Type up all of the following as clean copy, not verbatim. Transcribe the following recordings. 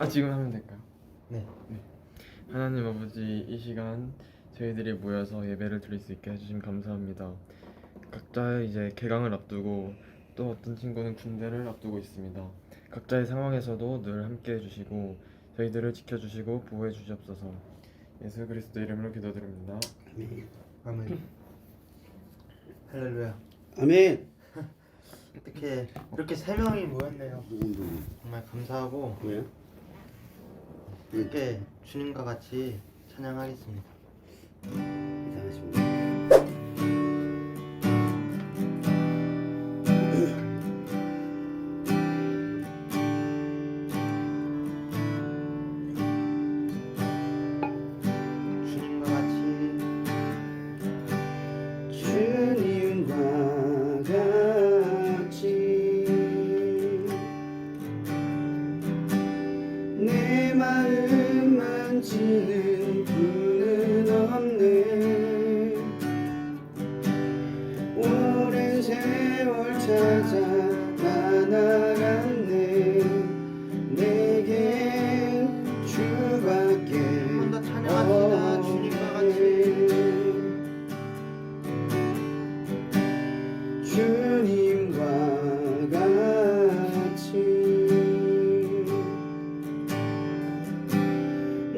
지금 하면 될까요? 네. 하나님 아버지, 이 시간 저희들이 모여서 예배를 드릴 수 있게 해주심 감사합니다. 각자의 이제 개강을 앞두고 또 어떤 친구는 군대를 앞두고 있습니다. 각자의 상황에서도 늘 함께 해주시고 저희들을 지켜주시고 보호해 주시옵소서. 예수 그리스도 이름으로 기도드립니다. 아멘. 할렐루야. 아멘. 어떻게 이렇게 세 명이 모였네요. 정말 감사하고 왜요? 함께 주님과 같이 찬양하겠습니다. 이상하십니다. 주님과 같이 주님과 같이 내 마음 만지는 분은 없네. 오랜 세월 찾아 나아갔네. 내겐 주밖에 한 번 더 찬양합시다. 주님과 같이 주님과 같이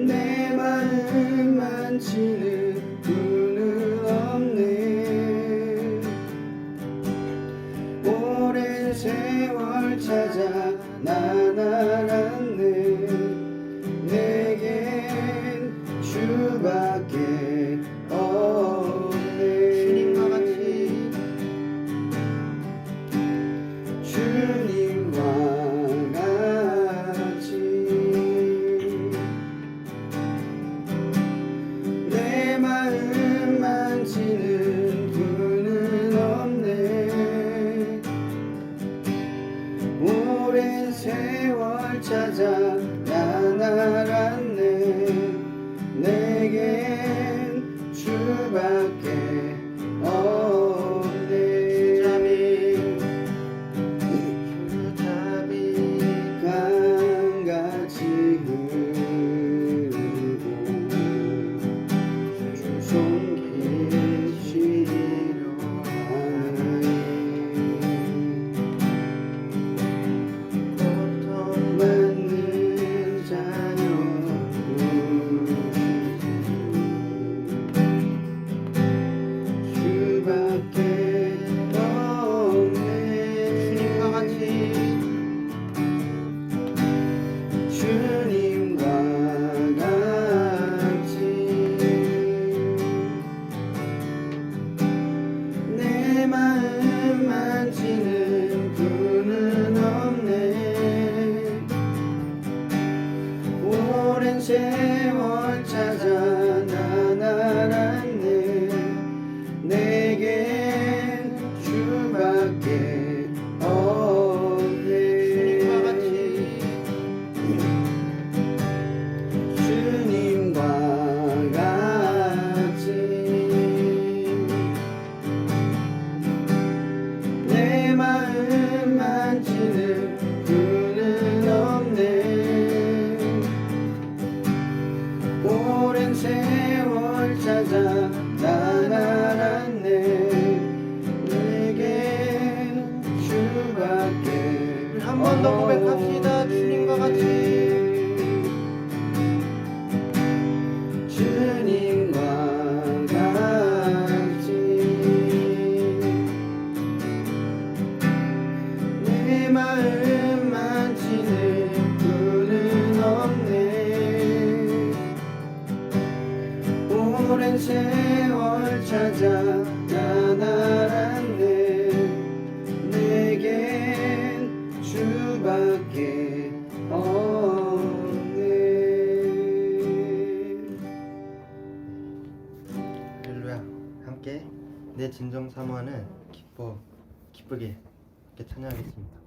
내 마음 만지는 분은 없네. 오랜 세월 찾아 나아갔네. 내겐 주밖에 없네. 주님과 같이 주님과 같이 내 마음 만지는 분은 없네. 오랜 세월 찾아 나아갔네. 내겐 주밖에 없네. 주잡이 강같이 흐르고 주 손길 쉬려 하네. 고통받는 자녀 주밖에 없네. 주님과 같이 주님과 같이 내 마음 만지는 분은 없네. 오랜 세월 찾아 나아갔네. 내겐 주밖에 없네. 주님과 같이 주님과 같이 내 마음 만지는 분은 없네. 오랜 세월 찾아 나아갔네. 내겐 주밖에 한 번 더 고백합시다. 주님과 같이 주님과 같이 내 마음 만지는 분은 없네. 오랜 세월 찾아 나아갔네. 내겐 주밖에 없네. 할렐루야. 함께 내 진정 사모하는 기쁘게 이렇게 찬양하겠습니다.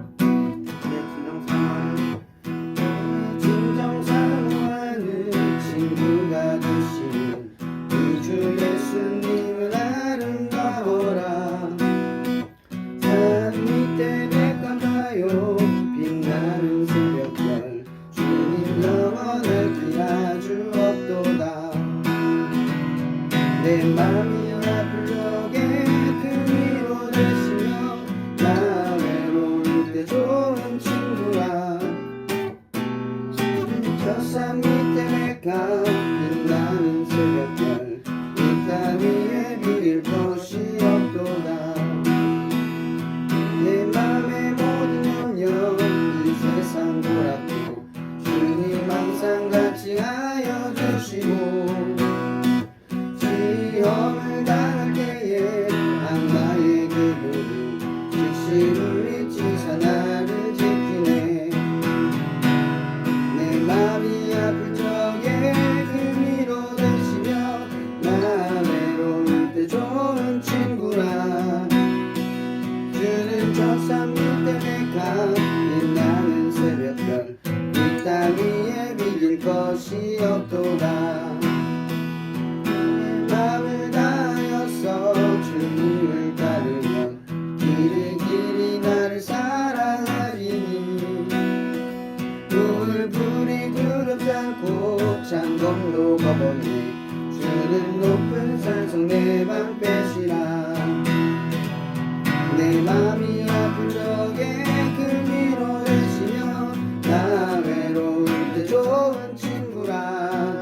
내 진정 사모하는 진정 사모하는 친구가 되시는 우주 예수님은 아름다워라. 산 밑에 백합 빛나는 새벽별 이 땅 위에 비길 것이 없도다 내 맘의 모든 염려 이 세상 돌았고 주님 항상 같이 하여 주시고 시험을 당할 때에 악마의 그물을 즉시 물리치사 나를 지키네 내 맘이 아플 적에 그 위로 되시며 나 외로울 때 좋은 친구라 주는 저 산 밑에 백합 빛나는 새벽별 이 땅 위에 비길 것이 없도다 내 맘을 다하여서 주님을 따르면 길이 나를 사랑하리니 불이 두렵지 않고 창검도 겁없네 주는 높은 산성 내 방패시라 내 맘이 아플 적에 그 위로 되시며 나 외로울 때 좋은 친구라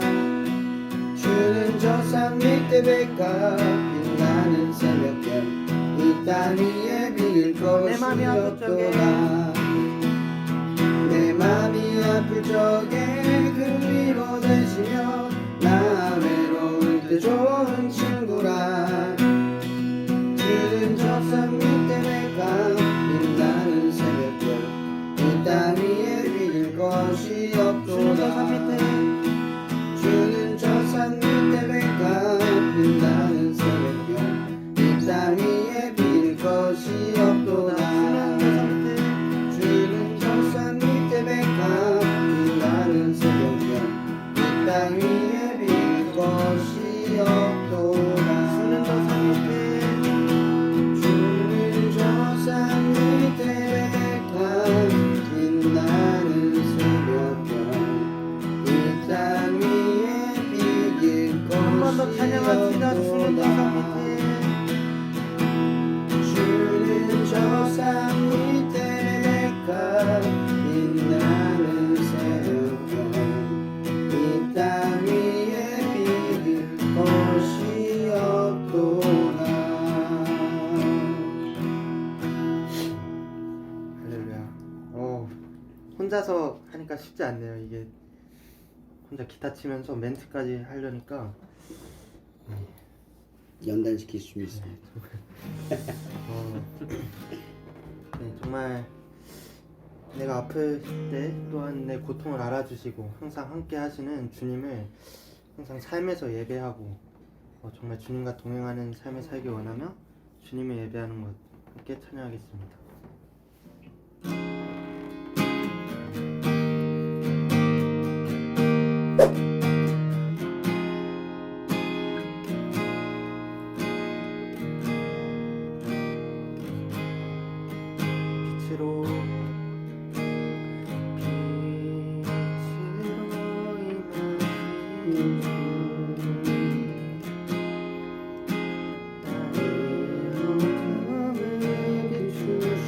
주는 저 산 밑에 백합 빛나는 새벽별 이 땅 위에 비길 것이 맘이 아플 적에 없도다 내 맘이 아플 적에 그 위로 되시며 나 외로울 때 좋은 친구라 주는 저 산 밑에 백합 빛나는 새벽별 이 땅 위에 비길 것이 없도다 주는 저 산 밑에 백합 빛나는 새벽별 이 땅 위에 비길 것이 없도다 주는 저 산 밑에 백합 빛나는 새벽별 이 땅 위에 비길 것이 없도다 주는 저 산 밑에 백합 빛나는 새벽별 이 땅 위에 비길 한 번 더 찬양합시다. 주는 저 산 밑에 백합 빛나는 새벽별 이 땅 위에 비길 것이 없도다 할렐루야. 혼자서 하니까 쉽지 않네요. 이게 혼자 기타 치면서 멘트까지 하려니까 연단시킬 수 있습니다. 네, 정말 내가 아플 때 또한 내 고통을 알아주시고 항상 함께 하시는 주님을 항상 삶에서 예배하고 정말 주님과 동행하는 삶을 살기 원하며 주님을 예배하는 것 함께 찬양하겠습니다. 빛으로 나의 어둠을 비추시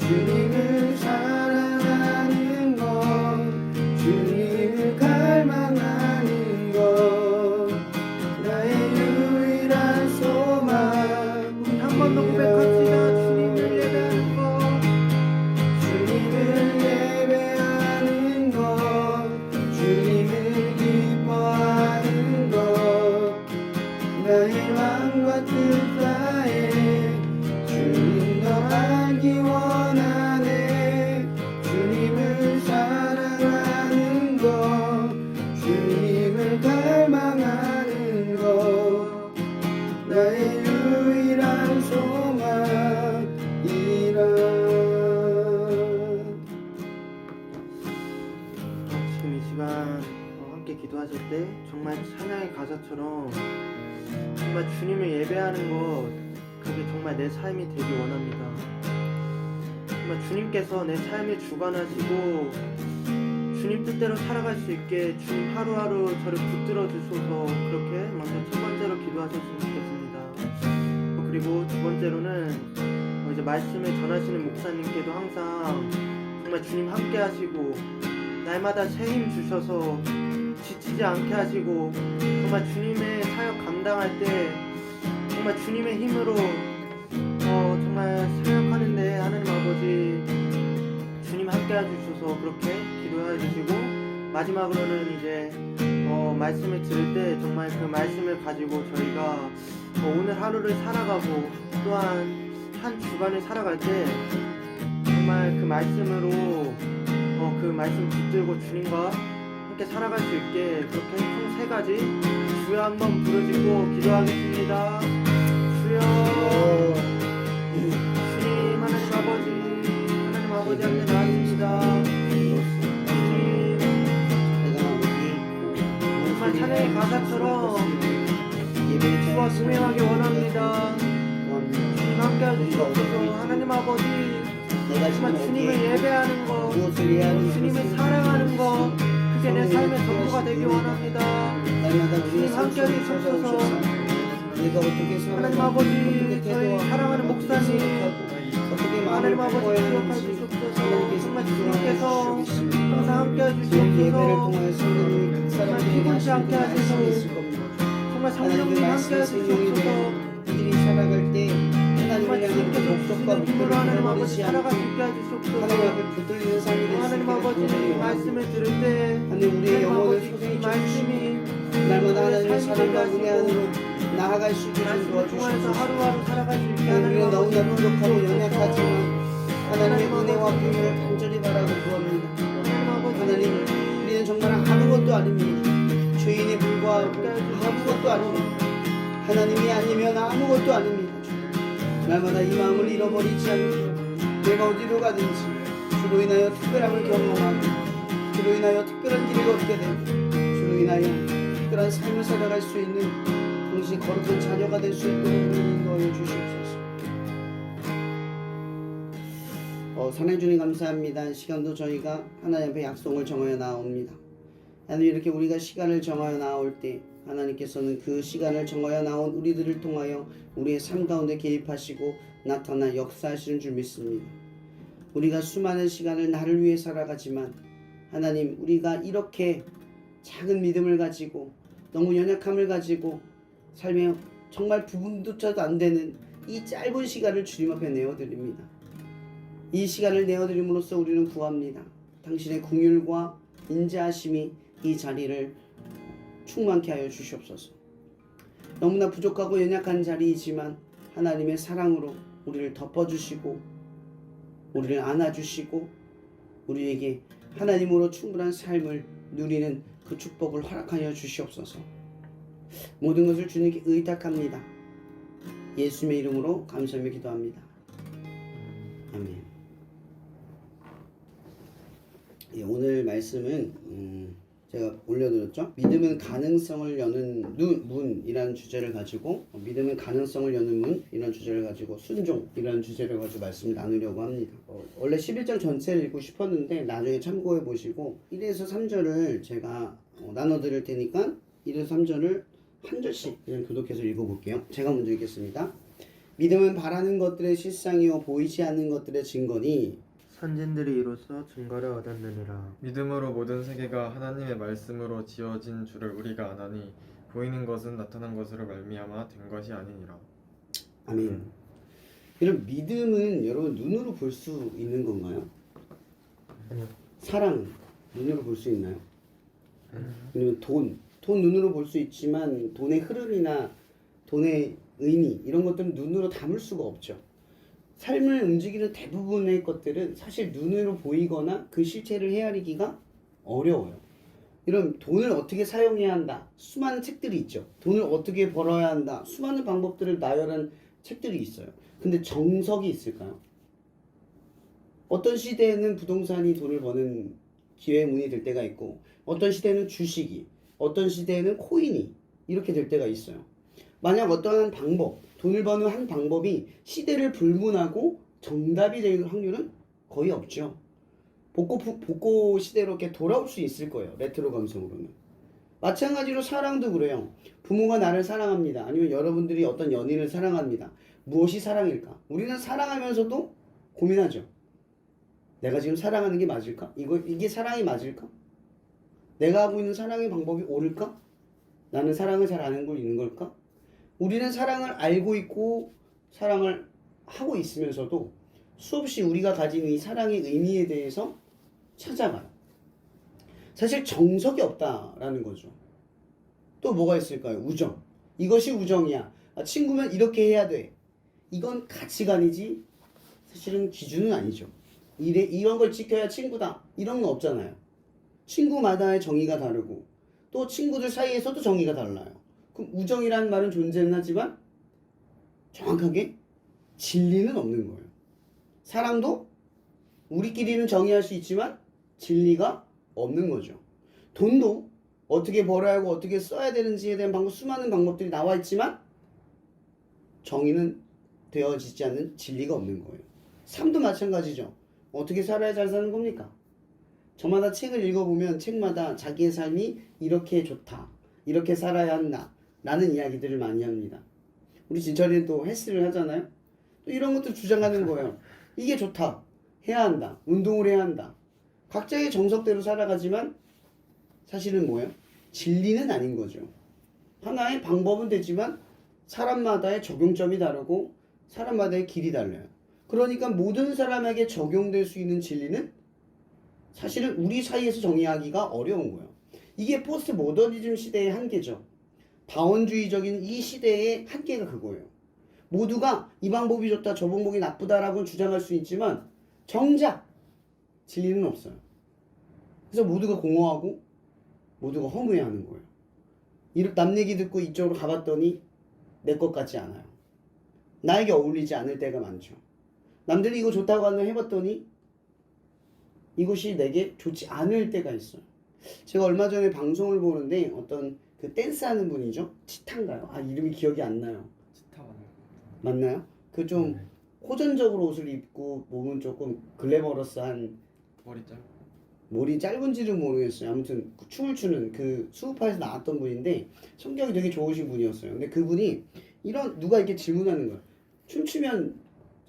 주님을 사랑하는 것, 주님을 갈망하는 것, 나의 유일한 소망. 우리 한 번 더 고백합시다. 주님을 예배하는 것, 주님을 예배하는 것, 주님을 기뻐하는 것, 나의 마음과 뜻 다해 주님 더 알기 원하네. 주님을 사랑하는 것, 주님을 갈망하는 것, 나의 유일한 소망이라. 지금 이 시간 함께 기도하실 때 정말 찬양의 가사처럼 정말 주님을 예배하는 것, 그게 정말 내 삶이 되기 원합니다. 정말 주님께서 내 삶을 주관하시고 주님 뜻대로 살아갈 수 있게 주님 하루하루 저를 붙들어 주소서. 그렇게 먼저 첫 번째로 기도하셨으면 좋겠습니다. 그리고 두 번째로는 이제 말씀을 전하시는 목사님께도 항상 정말 주님 함께 하시고 날마다 새 힘 주셔서 지치지 않게 하시고 정말 주님의 사역 감당할 때 정말 주님의 힘으로 정말 사역하는데 하나님 아버지 주님 함께 해주셔서 그렇게 기도해 주시고, 마지막으로는 이제 말씀을 들을 때 정말 그 말씀을 가지고 저희가 오늘 하루를 살아가고 또한 한 주간을 살아갈 때 정말 그 말씀으로 그 말씀 붙들고 주님과 함께 살아갈 수 있게 그렇게 총 세 가지 주여 한번 부르짖고 기도하겠습니다. 주여, 주님 하나님 아버지 앞에 나왔습니다. 주님 정말 찬양의 가사처럼 주와 동행하기 원합니다. 주님 함께 해주시옵소서. 하나님 아버지 정말 주님을 예배하는 것, 주님을 사랑하는 것, 그게 내 삶의 전부가 되기 원합니다. 주님 함께 해주시옵소서. 하나님 아버지 저희 사랑하는 목사님, 하나님 아버지 기억해 주시옵소서. 정말 주님께서 항상 함께 해주시옵소서. 정말 피곤치 않게 하시고 정말 성령님 함께 해주시옵소서. 이들이 살아갈 때 정말 하나님을 향한 그 주님께서 목적과 주시는 힘으로 목표를 하나님 아버지 잃어버리지 살아갈 수 않고 있게 해주시옵소서. 하나님 앞에 붙들리는 삶이 될 수 하나님 있게 아버지 도와주시옵소서. 말씀을 들을 때 하나님 우리의 하나님 영혼을 아버지 이 소생해 말씀이 주시고 날마다 하나님의 사랑과 은혜 안으로 나아갈 수 있게 좀 말씀을 통해서 도와주시옵소서. 하루하루 살아갈 수 있게 우리는 하나님 너무나 아버지 부족하고 도와주옵소서. 연약하지만 하나님의 은혜와 부흥을 간절히 바라고 구합니다. 하나님 아버지 하나님 우리는 정말 아무것도 아닙니다. 죄인에 불과하고 아무것도 아닙니다. 하나님이 아니면 아무것도 아닙니다. 날마다 이 마음을 잃어버리지 않고 내가 어디로 가든지 주로 인하여 특별함을 경험하고 주로 인하여 특별한 길을 걷게 되고 주로 인하여 특별한 삶을 살아갈 수 있는 당신의 거룩한 자녀가 될 수 있도록 인도하여 주시옵소서. 사랑해 주님 감사합니다. 이 시간도 저희가 하나님 앞에 약속을 정하여 나옵니다. 하나님 이렇게 우리가 시간을 정하여 나올 때 하나님께서는 그 시간을 정하여 나온 우리들을 통하여 우리의 삶 가운데 개입하시고 나타나 역사하시는 줄 믿습니다. 우리가 수많은 시간을 나를 위해 살아가지만 하나님 우리가 이렇게 작은 믿음을 가지고 너무 연약함을 가지고 삶에 정말 부분조차도 안 되는 이 짧은 시간을 주님 앞에 내어드립니다. 이 시간을 내어드림으로써 우리는 구합니다. 당신의 긍휼과 인자하심이 이 자리를 충만케 하여 주시옵소서. 너무나 부족하고 연약한 자리이지만 하나님의 사랑으로 우리를 덮어주시고 우리를 안아주시고 우리에게 하나님으로 충분한 삶을 누리는 그 축복을 허락하여 주시옵소서. 모든 것을 주님께 의탁합니다. 예수님의 이름으로 감사하며 기도합니다. 아멘. 오늘 말씀은 제가 올려드렸죠. 믿음은 가능성을 여는 문이라는 주제를 가지고 믿음은 가능성을 여는 문이라는 주제를 가지고 순종이라는 주제를 가지고 말씀을 나누려고 합니다. 원래 11장 전체를 읽고 싶었는데 나중에 참고해 보시고 1에서 3절을 제가 나눠드릴 테니까 1에서 3절을 한 절씩 그냥 교독해서 읽어볼게요. 제가 먼저 읽겠습니다. 믿음은 바라는 것들의 실상이요 보이지 않는 것들의 증거니 선진들이 이로써 증거를 얻었느니라. 믿음으로 모든 세계가 하나님의 말씀으로 지어진 줄을 우리가 아나니 보이는 것은 나타난 것으로 말미암아 된 것이 아니니라. 아멘. 이런 믿음은 여러분 눈으로 볼 수 있는 건가요? 아니요. 사랑 눈으로 볼 수 있나요? 아니면 돈 눈으로 볼 수 있지만 돈의 흐름이나 돈의 의미 이런 것들은 눈으로 담을 수가 없죠. 삶을 움직이는 대부분의 것들은 사실 눈으로 보이거나 그 실체를 헤아리기가 어려워요. 이런 돈을 어떻게 사용해야 한다. 수많은 책들이 있죠. 돈을 어떻게 벌어야 한다. 수많은 방법들을 나열한 책들이 있어요. 근데 정석이 있을까요? 어떤 시대에는 부동산이 돈을 버는 기회의 문이 될 때가 있고 어떤 시대에는 주식이 어떤 시대에는 코인이 이렇게 될 때가 있어요. 만약 어떠한 방법 돈을 버는 한 방법이 시대를 불문하고 정답이 될 확률은 거의 없죠. 복고 시대로 이렇게 돌아올 수 있을 거예요. 레트로 감성으로는. 마찬가지로 사랑도 그래요. 부모가 나를 사랑합니다. 아니면 여러분들이 어떤 연인을 사랑합니다. 무엇이 사랑일까? 우리는 사랑하면서도 고민하죠. 내가 지금 사랑하는 게 맞을까? 이게 사랑이 맞을까? 내가 하고 있는 사랑의 방법이 옳을까? 나는 사랑을 잘 아는 걸 있는 걸까? 우리는 사랑을 알고 있고 사랑을 하고 있으면서도 수없이 우리가 가진 이 사랑의 의미에 대해서 찾아가요. 사실 정석이 없다라는 거죠. 또 뭐가 있을까요? 우정. 이것이 우정이야. 친구면 이렇게 해야 돼. 이건 가치관이지 사실은 기준은 아니죠. 이런 걸 지켜야 친구다. 이런 건 없잖아요. 친구마다의 정의가 다르고 또 친구들 사이에서도 정의가 달라요. 그럼 우정이라는 말은 존재는 하지만 정확하게 진리는 없는 거예요. 사랑도 우리끼리는 정의할 수 있지만 진리가 없는 거죠. 돈도 어떻게 벌어야 하고 어떻게 써야 되는지에 대한 수많은 방법들이 나와 있지만 정의는 되어지지 않는 진리가 없는 거예요. 삶도 마찬가지죠. 어떻게 살아야 잘 사는 겁니까? 저마다 책을 읽어보면 책마다 자기의 삶이 이렇게 좋다. 이렇게 살아야 한다. 라는 이야기들을 많이 합니다. 우리 진철이는 또 헬스를 하잖아요. 또 이런 것도 주장하는 거예요. 이게 좋다. 해야 한다. 운동을 해야 한다. 각자의 정석대로 살아가지만 사실은 뭐예요? 진리는 아닌 거죠. 하나의 방법은 되지만 사람마다의 적용점이 다르고 사람마다의 길이 달라요. 그러니까 모든 사람에게 적용될 수 있는 진리는 사실은 우리 사이에서 정의하기가 어려운 거예요. 이게 포스트 모더니즘 시대의 한계죠. 다원주의적인 이 시대의 한계가 그거예요. 모두가 이 방법이 좋다 저 방법이 나쁘다라고 주장할 수 있지만 정작 진리는 없어요. 그래서 모두가 공허하고 모두가 허무해하는 거예요. 남 얘기 듣고 이쪽으로 가봤더니 내 것 같지 않아요. 나에게 어울리지 않을 때가 많죠. 남들이 이거 좋다고 하는 해봤더니 이것이 내게 좋지 않을 때가 있어요. 제가 얼마 전에 방송을 보는데 어떤 그 댄스하는 분이죠. 치타인가요? 이름이 기억이 안 나요. 치타 맞나요? 그 좀 호전적으로 옷을 입고 몸은 조금 글래머러스한 머리 짧. 짧은지는 모르겠어요. 아무튼 그 춤을 추는 그 수우파에서 나왔던 분인데 성격이 되게 좋으신 분이었어요. 근데 그분이 누가 이렇게 질문하는 거예요. 춤추면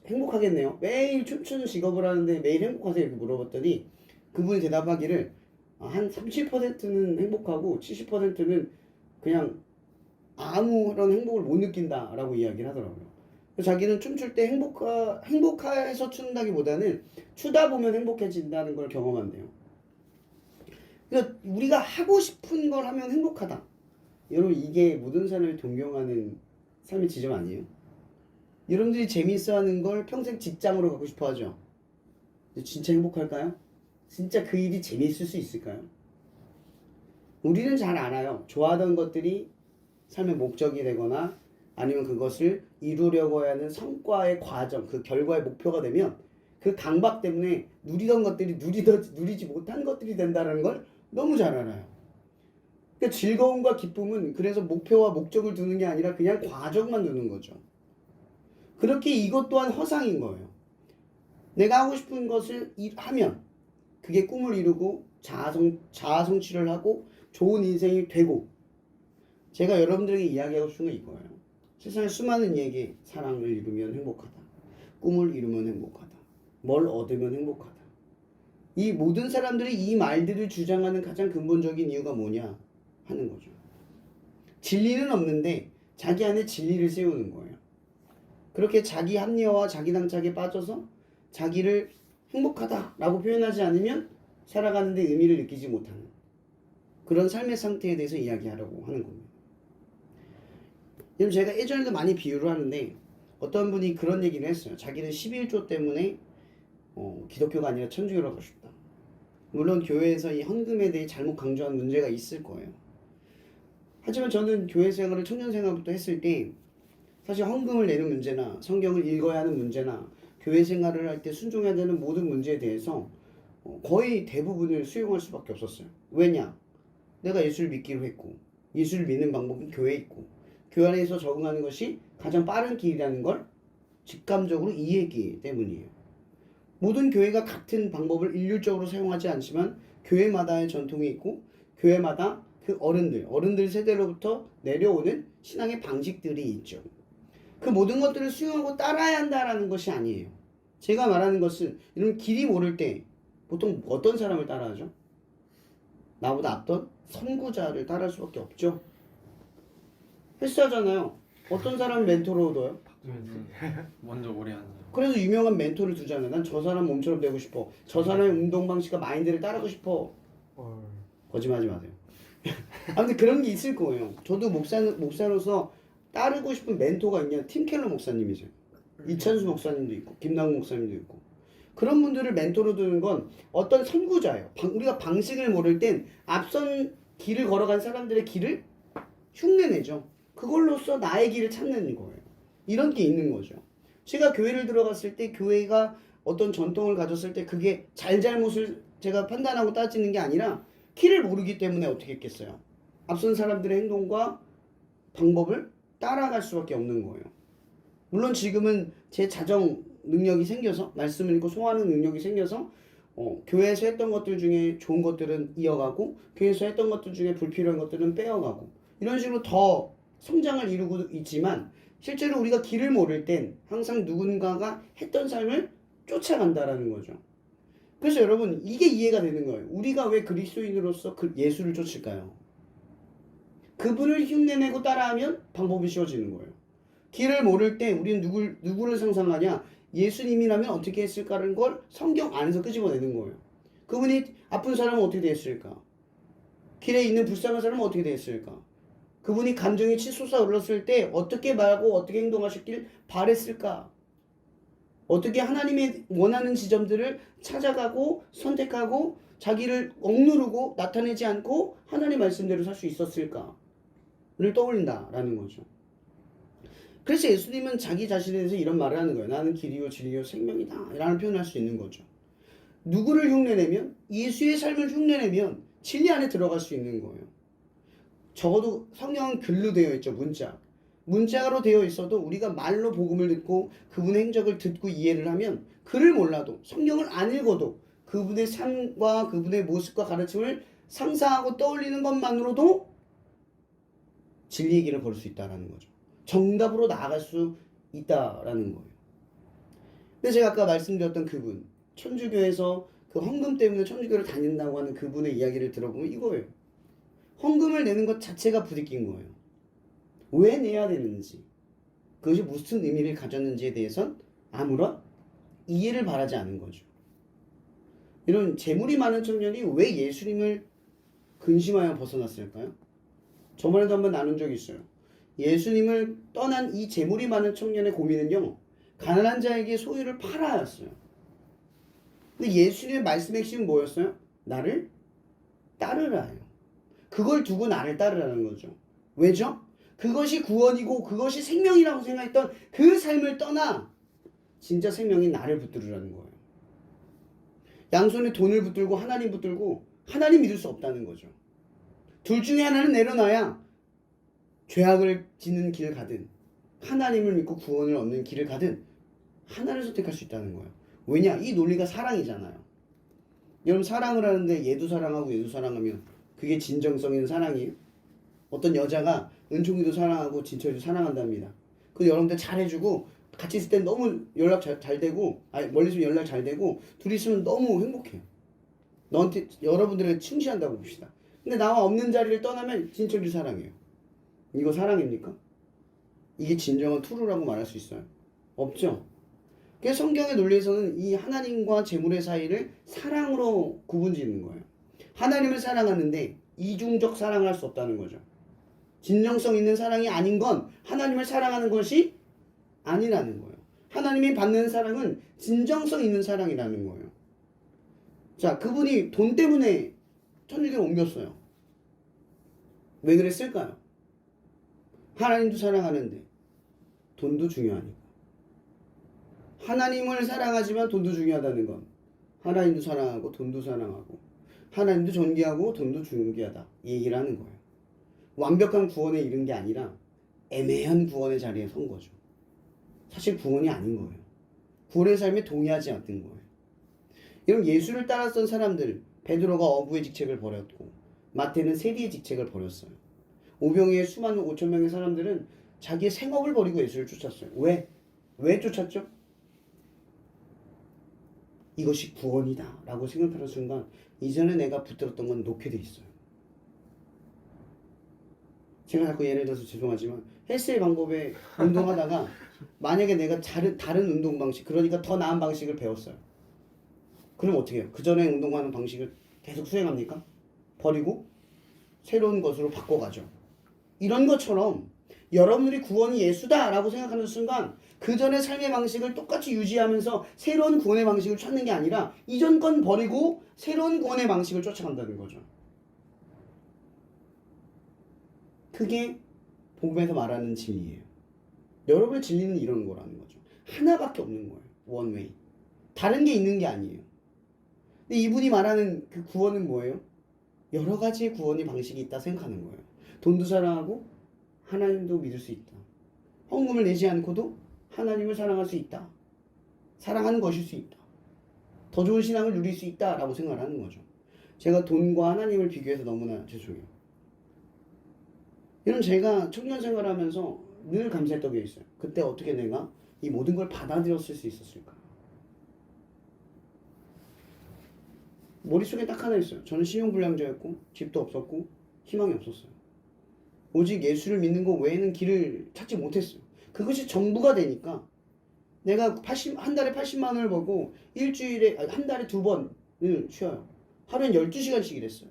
행복하겠네요. 매일 춤추는 직업을 하는데 매일 행복하세요? 이렇게 물어봤더니 그분이 대답하기를 한 30%는 행복하고 70%는 그냥 아무런 행복을 못 느낀다라고 이야기를 하더라고요. 그래서 자기는 춤출 때 행복해서 춘다기보다는 추다 보면 행복해진다는 걸 경험한대요. 그러니까 우리가 하고 싶은 걸 하면 행복하다. 여러분 이게 모든 사람을 동경하는 삶의 지점 아니에요? 여러분들이 재밌어하는 걸 평생 직장으로 갖고 싶어 하죠. 진짜 행복할까요? 진짜 그 일이 재밌을 수 있을까요? 우리는 잘 알아요. 좋아하던 것들이 삶의 목적이 되거나 아니면 그것을 이루려고 하는 성과의 과정, 그 결과의 목표가 되면 그 강박 때문에 누리던 것들이 누리지 못한 것들이 된다는 걸 너무 잘 알아요. 그러니까 즐거움과 기쁨은 그래서 목표와 목적을 두는 게 아니라 그냥 과정만 두는 거죠. 그렇게 이것 또한 허상인 거예요. 내가 하고 싶은 것을 하면 그게 꿈을 이루고 자아 성취를 하고 좋은 인생이 되고 제가 여러분들에게 이야기하고 싶은 건 이거예요. 세상에 수많은 이에게 사랑을 이루면 행복하다. 꿈을 이루면 행복하다. 뭘 얻으면 행복하다. 이 모든 사람들이 이 말들을 주장하는 가장 근본적인 이유가 뭐냐 하는 거죠. 진리는 없는데 자기 안에 진리를 세우는 거예요. 그렇게 자기 합리화와 자기 당착에 빠져서 자기를 행복하다라고 표현하지 않으면 살아가는데 의미를 느끼지 못하는 그런 삶의 상태에 대해서 이야기하려고 하는 겁니다. 여러분 제가 예전에도 많이 비유를 하는데 어떤 분이 그런 얘기를 했어요. 자기는 11조 때문에 기독교가 아니라 천주교로 가고 싶다. 물론 교회에서 이 헌금에 대해 잘못 강조한 문제가 있을 거예요. 하지만 저는 교회 생활을 청년 생활부터 했을 때 사실 헌금을 내는 문제나 성경을 읽어야 하는 문제나 교회 생활을 할 때 순종해야 되는 모든 문제에 대해서 거의 대부분을 수용할 수밖에 없었어요. 왜냐? 내가 예수를 믿기로 했고 예수를 믿는 방법은 교회에 있고 교회 안에서 적응하는 것이 가장 빠른 길이라는 걸 직감적으로 이해했기 때문이에요. 모든 교회가 같은 방법을 일률적으로 사용하지 않지만 교회마다의 전통이 있고 교회마다 그 어른들 세대로부터 내려오는 신앙의 방식들이 있죠. 그 모든 것들을 수용하고 따라야 한다라는 것이 아니에요. 제가 말하는 것은 이런 길이 모를 때 보통 어떤 사람을 따라하죠? 나보다 앞선 선구자를 따라할 수밖에 없죠. 헬스하잖아요. 어떤 사람을 멘토로 둬요? 먼저 오래 하는 사람. 그래서 유명한 멘토를 두잖아요. 난 저 사람 몸처럼 되고 싶어. 저 사람의 운동 방식과 마인드를 따르고 싶어. 거짓말하지 마세요. 아무튼 그런 게 있을 거예요. 저도 목사로서 따르고 싶은 멘토가 있냐? 팀 켈러 목사님이죠. 이찬수 목사님도 있고 김남국 목사님도 있고 그런 분들을 멘토로 두는 건 어떤 선구자예요. 우리가 방식을 모를 땐 앞선 길을 걸어간 사람들의 길을 흉내내죠. 그걸로써 나의 길을 찾는 거예요. 이런 게 있는 거죠. 제가 교회를 들어갔을 때 교회가 어떤 전통을 가졌을 때 그게 잘잘못을 제가 판단하고 따지는 게 아니라 길을 모르기 때문에 어떻게 했겠어요. 앞선 사람들의 행동과 방법을 따라갈 수밖에 없는 거예요. 물론 지금은 제 자정 능력이 생겨서 말씀을 읽고 소화하는 능력이 생겨서 교회에서 했던 것들 중에 좋은 것들은 이어가고 교회에서 했던 것들 중에 불필요한 것들은 빼어가고 이런 식으로 더 성장을 이루고 있지만 실제로 우리가 길을 모를 땐 항상 누군가가 했던 삶을 쫓아간다라는 거죠. 그래서 여러분 이게 이해가 되는 거예요. 우리가 왜 그리스도인으로서 예수를 쫓을까요? 그분을 흉내내고 따라하면 방법이 쉬워지는 거예요. 길을 모를 때 우리는 누구를 상상하냐? 예수님이라면 어떻게 했을까라는 걸 성경 안에서 끄집어내는 거예요. 그분이 아픈 사람은 어떻게 됐을까? 길에 있는 불쌍한 사람은 어떻게 됐을까? 그분이 감정이 치솟아 올랐을 때 어떻게 말하고 어떻게 행동하셨길 바랬을까? 어떻게 하나님의 원하는 지점들을 찾아가고 선택하고 자기를 억누르고 나타내지 않고 하나님 말씀대로 살 수 있었을까를 떠올린다라는 거죠. 그래서 예수님은 자기 자신에 대해서 이런 말을 하는 거예요. 나는 길이요 진리요 생명이다 라는 표현을 할 수 있는 거죠. 누구를 흉내내면 예수의 삶을 흉내내면 진리 안에 들어갈 수 있는 거예요. 적어도 성경은 글로 되어 있죠. 문자로 되어 있어도 우리가 말로 복음을 듣고 그분의 행적을 듣고 이해를 하면 글을 몰라도 성경을 안 읽어도 그분의 삶과 그분의 모습과 가르침을 상상하고 떠올리는 것만으로도 진리의 길을 걸을 수 있다는 거죠. 정답으로 나아갈 수 있다라는 거예요. 근데 제가 아까 말씀드렸던 그분 천주교에서 그 헌금 때문에 천주교를 다닌다고 하는 그분의 이야기를 들어보면 이거예요. 헌금을 내는 것 자체가 부딪힌 거예요. 왜 내야 되는지 그것이 무슨 의미를 가졌는지에 대해선 아무런 이해를 바라지 않은 거죠. 이런 재물이 많은 청년이 왜 예수님을 근심하여 벗어났을까요? 저번에도 한번 나눈 적이 있어요. 예수님을 떠난 이 재물이 많은 청년의 고민은요, 가난한 자에게 소유를 팔아였어요. 근데 예수님의 말씀의 핵심은 뭐였어요? 나를 따르라요. 그걸 두고 나를 따르라는 거죠. 왜죠? 그것이 구원이고 그것이 생명이라고 생각했던 그 삶을 떠나 진짜 생명인 나를 붙들으라는 거예요. 양손에 돈을 붙들고 하나님 붙들고 하나님 믿을 수 없다는 거죠. 둘 중에 하나는 내려놔야 죄악을 짓는 길을 가든 하나님을 믿고 구원을 얻는 길을 가든 하나를 선택할 수 있다는 거예요. 왜냐? 이 논리가 사랑이잖아요. 여러분 사랑을 하는데 얘도 사랑하고 얘도 사랑하면 그게 진정성 있는 사랑이에요? 어떤 여자가 은총이도 사랑하고 진철이도 사랑한답니다. 그 여러분들 잘해주고 같이 있을 때 너무 연락 잘 되고 아니 멀리 있으면 연락 잘 되고 둘이 있으면 너무 행복해요. 너한테 여러분들에게 충실한다고 봅시다. 근데 나와 없는 자리를 떠나면 진짜 사랑해요. 이거 사랑입니까? 이게 진정한 투루라고 말할 수 있어요? 없죠. 그래서 성경의 논리에서는 이 하나님과 재물의 사이를 사랑으로 구분짓는 거예요. 하나님을 사랑하는데 이중적 사랑을 할 수 없다는 거죠. 진정성 있는 사랑이 아닌 건 하나님을 사랑하는 것이 아니라는 거예요. 하나님이 받는 사랑은 진정성 있는 사랑이라는 거예요. 자, 그분이 돈 때문에 천주교를 옮겼어요. 왜 그랬을까요? 하나님도 사랑하는데 돈도 중요하니까. 하나님을 사랑하지만 돈도 중요하다는 건 하나님도 사랑하고 돈도 사랑하고 하나님도 존귀하고 돈도 존귀하다 이 얘기를 하는 거예요. 완벽한 구원에 이른 게 아니라 애매한 구원의 자리에 선 거죠. 사실 구원이 아닌 거예요. 구원의 삶에 동의하지 않던 거예요. 여러분 예수를 따랐던 사람들 베드로가 어부의 직책을 버렸고 마태는 세리의 직책을 버렸어요. 오병이의 수많은 5천 명의 사람들은 자기의 생업을 버리고 예수를 쫓았어요. 왜? 왜 쫓았죠? 이것이 구원이다 라고 생각하는 순간 이전에 내가 붙들었던 건 놓게 돼 있어요. 제가 자꾸 예를 들어서 죄송하지만 헬스의 방법에 운동하다가 만약에 내가 다른 운동 방식 그러니까 더 나은 방식을 배웠어요. 그럼 어떻게 해요? 그 전에 운동하는 방식을 계속 수행합니까? 버리고 새로운 것으로 바꿔가죠. 이런 것처럼 여러분들이 구원이 예수다 라고 생각하는 순간 그 전의 삶의 방식을 똑같이 유지하면서 새로운 구원의 방식을 찾는 게 아니라 이전 건 버리고 새로운 구원의 방식을 쫓아간다는 거죠. 그게 복음에서 말하는 진리예요. 여러분의 진리는 이런 거라는 거죠. 하나밖에 없는 거예요. 원웨이. 다른 게 있는 게 아니에요. 근데 이분이 말하는 그 구원은 뭐예요? 여러 가지의 구원의 방식이 있다 생각하는 거예요. 돈도 사랑하고 하나님도 믿을 수 있다. 헌금을 내지 않고도 하나님을 사랑할 수 있다. 사랑하는 것일 수 있다. 더 좋은 신앙을 누릴 수 있다라고 생각을 하는 거죠. 제가 돈과 하나님을 비교해서 너무나 죄송해요. 여러분 제가 청년 생활하면서 늘 감사했던 게 있어요. 그때 어떻게 내가 이 모든 걸 받아들였을 수 있었을까? 머릿속에 딱 하나 있어요. 저는 신용불량자였고 집도 없었고 희망이 없었어요. 오직 예수를 믿는 것 외에는 길을 찾지 못했어요. 그것이 전부가 되니까 내가 한 달에 80만 원을 벌고 일주일에 한 달에 2번을 쉬어요. 하루엔 12시간씩 일했어요.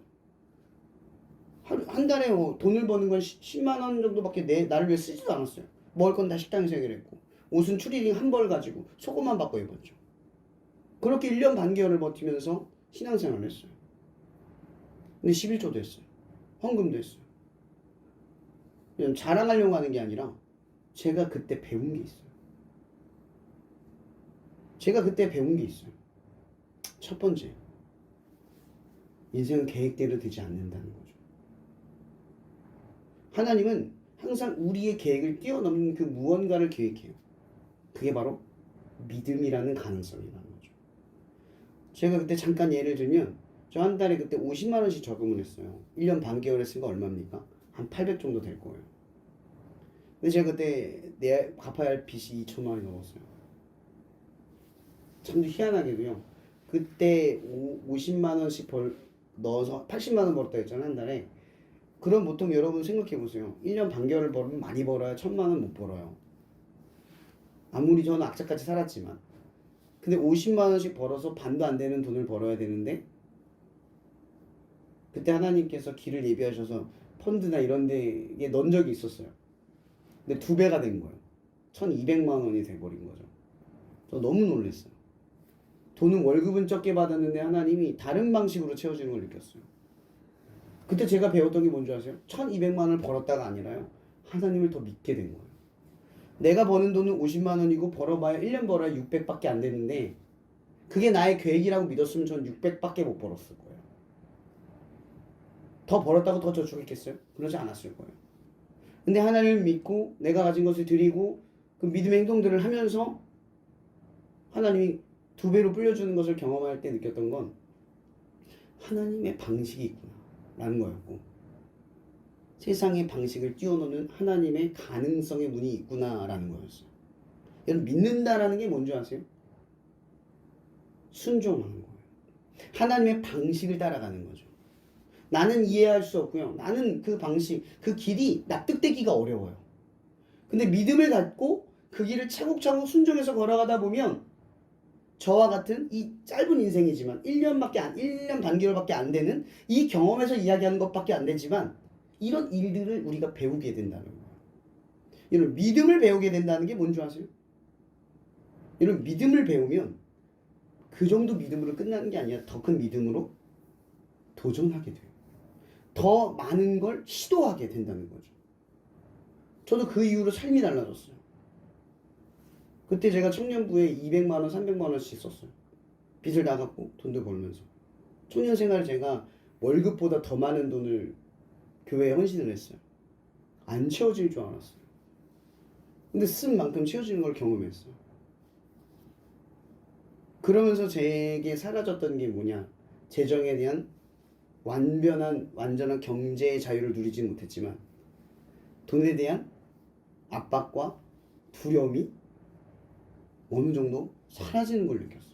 한 달에 돈을 버는 건 10만 원 정도밖에 나를 위해 쓰지도 않았어요. 먹을 건 다 식당에서 해결했고 옷은 추리닝 한 벌 가지고 속옷만 바꿔 입었죠. 그렇게 1년 반개월을 버티면서 신앙생활을 했어요. 근데 11조도 했어요. 헌금도 했어요. 그냥 자랑하려고 하는 게 아니라 제가 그때 배운 게 있어요. 첫 번째, 인생은 계획대로 되지 않는다는 거죠. 하나님은 항상 우리의 계획을 뛰어넘는 그 무언가를 계획해요. 그게 바로 믿음이라는 가능성이라는 거죠. 제가 그때 잠깐 예를 들면 저 한 달에 그때 50만 원씩 저금을 했어요. 1년 반개월 했으니까 얼마입니까? 한 800 정도 될 거예요. 근데 제가 그때 갚아야 할 빚이 2천만 원이 넘었어요. 참 희한하게도요. 그때 50만 원씩 넣어서 80만 원 벌었다 했잖아요. 한 달에. 그럼 보통 여러분 생각해 보세요. 1년 반개월을 벌면 많이 벌어야 1,000만 원 못 벌어요. 아무리 저는 악착같이 살았지만. 근데 50만 원씩 벌어서 반도 안 되는 돈을 벌어야 되는데 그때 하나님께서 길을 예비하셔서 펀드나 이런 데에 넣은 적이 있었어요. 근데 2배가 된 거예요. 1,200만 원이 돼버린 거죠. 저 너무 놀랐어요. 돈은 월급은 적게 받았는데 하나님이 다른 방식으로 채워주는 걸 느꼈어요. 그때 제가 배웠던 게 뭔지 아세요? 1,200만 원을 벌었다가 아니라요. 하나님을 더 믿게 된 거예요. 내가 버는 돈은 50만 원이고 벌어봐야 1년 벌어야 600밖에 안 되는데 그게 나의 계획이라고 믿었으면 전 600밖에 못 벌었을 거예요. 더 벌었다고 더 저축했겠어요? 그러지 않았을 거예요. 근데 하나님을 믿고 내가 가진 것을 드리고 그 믿음의 행동들을 하면서 하나님이 2배로 불려주는 것을 경험할 때 느꼈던 건 하나님의 방식이 있구나 라는 거였고 세상의 방식을 뛰어넘는 하나님의 가능성의 문이 있구나라는 거였어요. 여러분 믿는다라는 게 뭔지 아세요? 순종하는 거예요. 하나님의 방식을 따라가는 거죠. 나는 이해할 수 없고요. 나는 그 방식, 그 길이 납득되기가 어려워요. 근데 믿음을 갖고 그 길을 차곡차곡 순종해서 걸어가다 보면 저와 같은 이 짧은 인생이지만 1년 반개월밖에 안 되는 이 경험에서 이야기하는 것밖에 안 되지만 이런 일들을 우리가 배우게 된다는 거예요. 여러분 믿음을 배우게 된다는 게 뭔지 아세요? 여러분 믿음을 배우면 그 정도 믿음으로 끝나는 게 아니라 더 큰 믿음으로 도전하게 돼요. 더 많은 걸 시도하게 된다는 거죠. 저도 그 이후로 삶이 달라졌어요. 그때 제가 청년부에 200만 원, 300만 원씩 썼어요. 빚을 다 갚고 돈도 벌면서. 청년 생활 제가 월급보다 더 많은 돈을 교회에 헌신을 했어요. 안 채워질 줄 알았어요. 근데 쓴 만큼 채워지는 걸 경험했어요. 그러면서 제게 사라졌던 게 뭐냐? 재정에 대한 완전한 경제의 자유를 누리지 못했지만 돈에 대한 압박과 두려움이 어느 정도 사라지는 걸 느꼈어요.